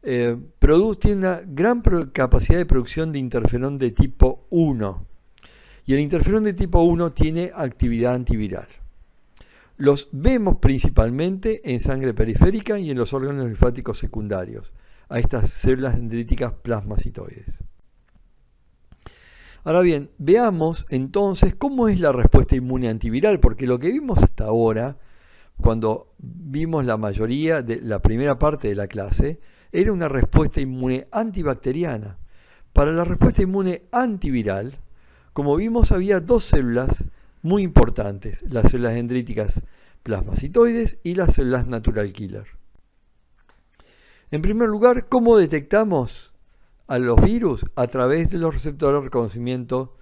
Tiene una gran capacidad de producción de interferón de tipo 1. Y el interferón de tipo 1 tiene actividad antiviral. Los vemos principalmente en sangre periférica y en los órganos linfáticos secundarios, a estas células dendríticas plasmacitoides. Ahora bien, veamos entonces cómo es la respuesta inmune antiviral, porque lo que vimos hasta ahora, cuando vimos la mayoría de la primera parte de la clase, era una respuesta inmune antibacteriana. Para la respuesta inmune antiviral, como vimos, había dos células muy importantes, las células dendríticas plasmacitoides y las células natural killer. En primer lugar, ¿cómo detectamos a los virus? A través de los receptores de reconocimiento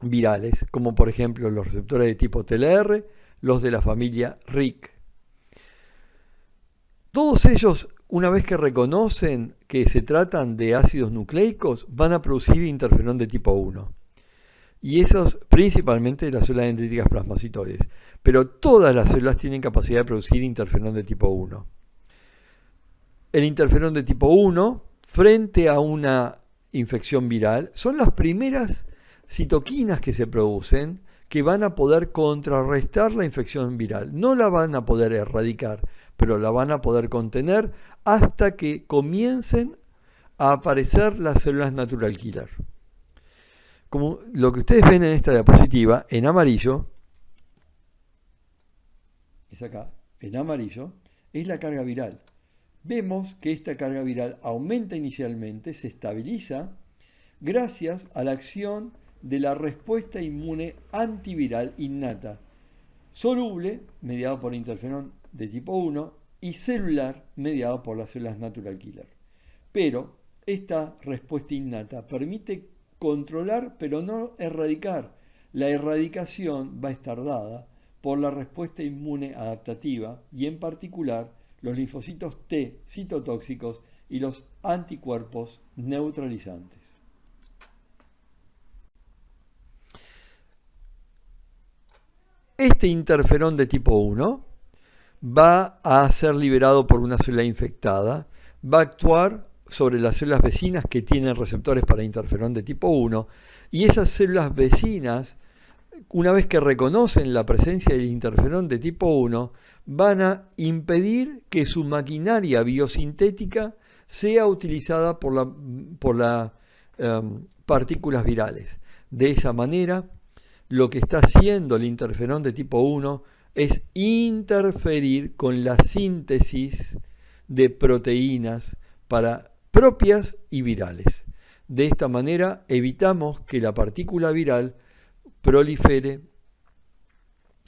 virales, como por ejemplo los receptores de tipo TLR, los de la familia RIC. Todos ellos, una vez que reconocen que se tratan de ácidos nucleicos, van a producir interferón de tipo 1. y esos principalmente las células dendríticas plasmocitoides. Pero todas las células tienen capacidad de producir interferón de tipo 1. El interferón de tipo 1, frente a una infección viral, son las primeras citoquinas que se producen que van a poder contrarrestar la infección viral. No la van a poder erradicar, pero la van a poder contener hasta que comiencen a aparecer las células natural killer. Como lo que ustedes ven en esta diapositiva, en amarillo, es acá, en amarillo, es la carga viral. Vemos que esta carga viral aumenta inicialmente, se estabiliza, gracias a la acción de la respuesta inmune antiviral innata, soluble, mediado por interferón de tipo 1, y celular, mediado por las células natural killer. Pero esta respuesta innata permite controlar, pero no erradicar. La erradicación va a estar dada por la respuesta inmune adaptativa y en particular los linfocitos T citotóxicos y los anticuerpos neutralizantes. Este interferón de tipo 1 va a ser liberado por una célula infectada, va a actuar sobre las células vecinas que tienen receptores para interferón de tipo 1, y esas células vecinas, una vez que reconocen la presencia del interferón de tipo 1, van a impedir que su maquinaria biosintética sea utilizada por las partículas virales. De esa manera, lo que está haciendo el interferón de tipo 1 es interferir con la síntesis de proteínas propias y virales. De esta manera evitamos que la partícula viral prolifere,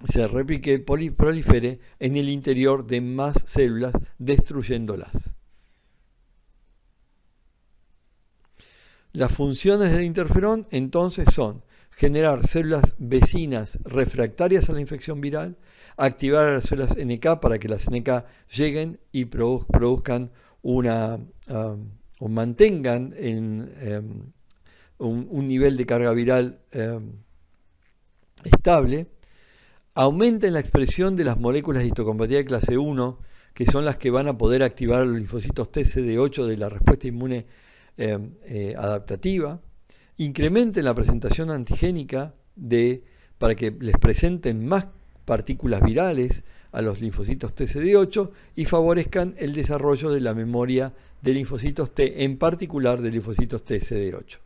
se replique, prolifere en el interior de más células, destruyéndolas. Las funciones del interferón entonces son generar células vecinas refractarias a la infección viral, activar a las células NK para que las NK lleguen y produzcan o mantengan un nivel de carga viral estable, aumenten la expresión de las moléculas de histocompatibilidad de clase 1, que son las que van a poder activar los linfocitos TCD8 de la respuesta inmune adaptativa, incrementen la presentación antigénica para que les presenten más partículas virales a los linfocitos TCD8 y favorezcan el desarrollo de la memoria de linfocitos T, en particular de linfocitos TCD8.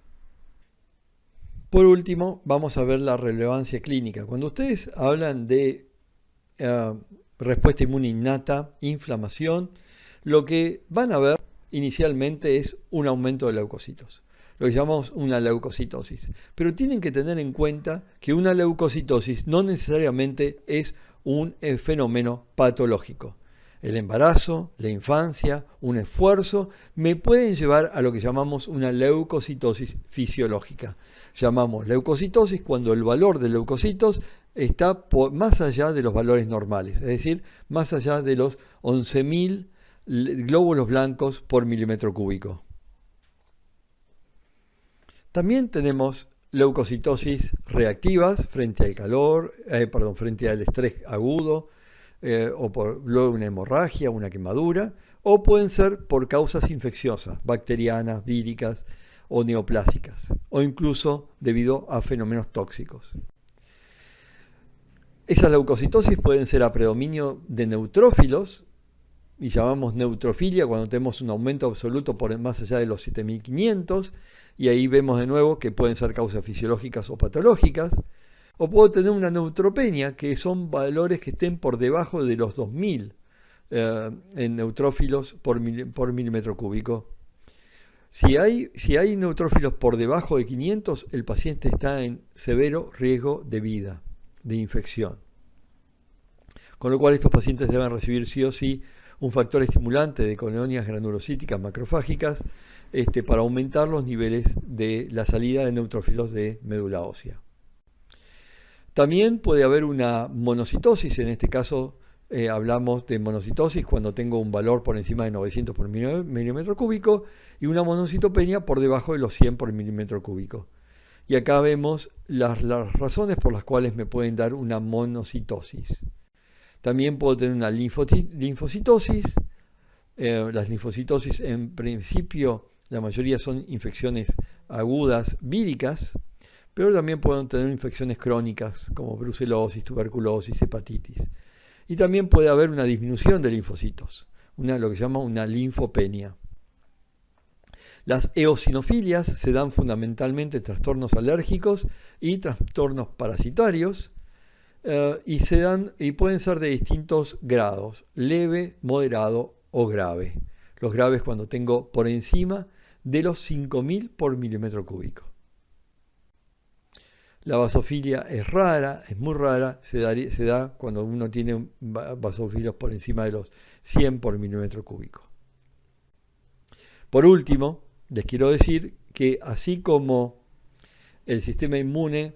Por último, vamos a ver la relevancia clínica. Cuando ustedes hablan de respuesta inmune innata, inflamación, lo que van a ver inicialmente es un aumento de leucocitos, lo que llamamos una leucocitosis. Pero tienen que tener en cuenta que una leucocitosis no necesariamente es un fenómeno patológico. El embarazo, la infancia, un esfuerzo me pueden llevar a lo que llamamos una leucocitosis fisiológica. Llamamos leucocitosis cuando el valor de leucocitos está más allá de los valores normales, es decir, más allá de los 11.000 glóbulos blancos por milímetro cúbico. También tenemos leucocitosis reactivas frente al calor, frente al estrés agudo, o por luego una hemorragia, una quemadura, o pueden ser por causas infecciosas, bacterianas, víricas o neoplásicas, o incluso debido a fenómenos tóxicos. Esas leucocitosis pueden ser a predominio de neutrófilos, y llamamos neutrofilia cuando tenemos un aumento absoluto por más allá de los 7.500, y ahí vemos de nuevo que pueden ser causas fisiológicas o patológicas. O puedo tener una neutropenia, que son valores que estén por debajo de los 2000 en neutrófilos por milímetro cúbico. Si hay neutrófilos por debajo de 500, el paciente está en severo riesgo de vida, de infección. Con lo cual estos pacientes deben recibir sí o sí un factor estimulante de colonias granulocíticas macrofágicas para aumentar los niveles de la salida de neutrófilos de médula ósea. También puede haber una monocitosis, en este caso hablamos de monocitosis cuando tengo un valor por encima de 900 por milímetro cúbico y una monocitopenia por debajo de los 100 por milímetro cúbico. Y acá vemos las razones por las cuales me pueden dar una monocitosis. También puedo tener una linfocitosis. Las linfocitosis en principio, la mayoría son infecciones agudas víricas, pero también pueden tener infecciones crónicas como brucelosis, tuberculosis, hepatitis. Y también puede haber una disminución de linfocitos, lo que se llama una linfopenia. Las eosinofilias se dan fundamentalmente en trastornos alérgicos y trastornos parasitarios y pueden ser de distintos grados, leve, moderado o grave. Los graves cuando tengo por encima de los 5.000 por milímetro cúbico. La basofilia es rara, es muy rara, se da cuando uno tiene basofilios por encima de los 100 por milímetro cúbico. Por último, les quiero decir que así como el sistema inmune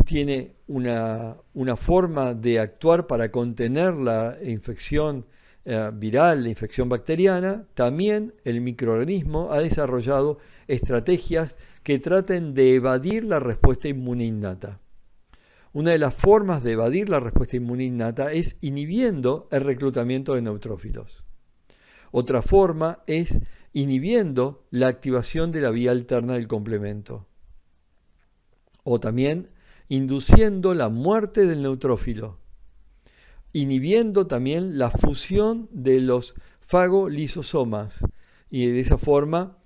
tiene una forma de actuar para contener la infección viral, la infección bacteriana, también el microorganismo ha desarrollado estrategias que traten de evadir la respuesta inmune innata. Una de las formas de evadir la respuesta inmune innata es inhibiendo el reclutamiento de neutrófilos. Otra forma es inhibiendo la activación de la vía alterna del complemento. O también induciendo la muerte del neutrófilo, inhibiendo también la fusión de los fagolisosomas. Y de esa forma,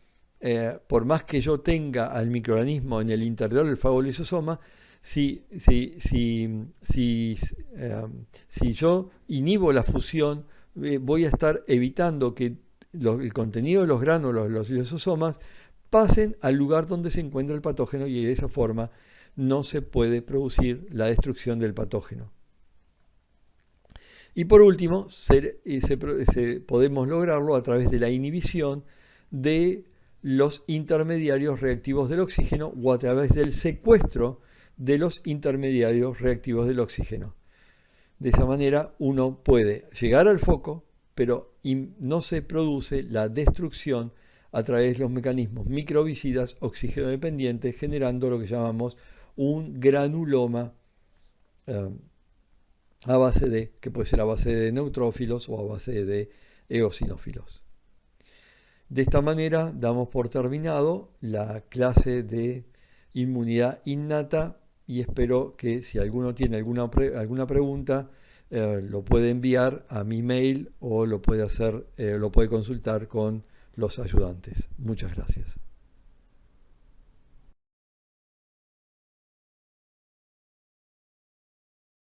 por más que yo tenga al microorganismo en el interior del fagolisosoma, si yo inhibo la fusión, voy a estar evitando que el contenido de los gránulos, los lisosomas, pasen al lugar donde se encuentra el patógeno y de esa forma no se puede producir la destrucción del patógeno. Y por último, podemos lograrlo a través de la inhibición de los intermediarios reactivos del oxígeno o a través del secuestro de los intermediarios reactivos del oxígeno. De esa manera uno puede llegar al foco, pero no se produce la destrucción a través de los mecanismos microbicidas oxígeno dependientes, generando lo que llamamos un granuloma que puede ser a base de neutrófilos o a base de eosinófilos. De esta manera damos por terminado la clase de inmunidad innata y espero que si alguno tiene alguna pregunta lo puede enviar a mi mail o lo puede consultar con los ayudantes. Muchas gracias.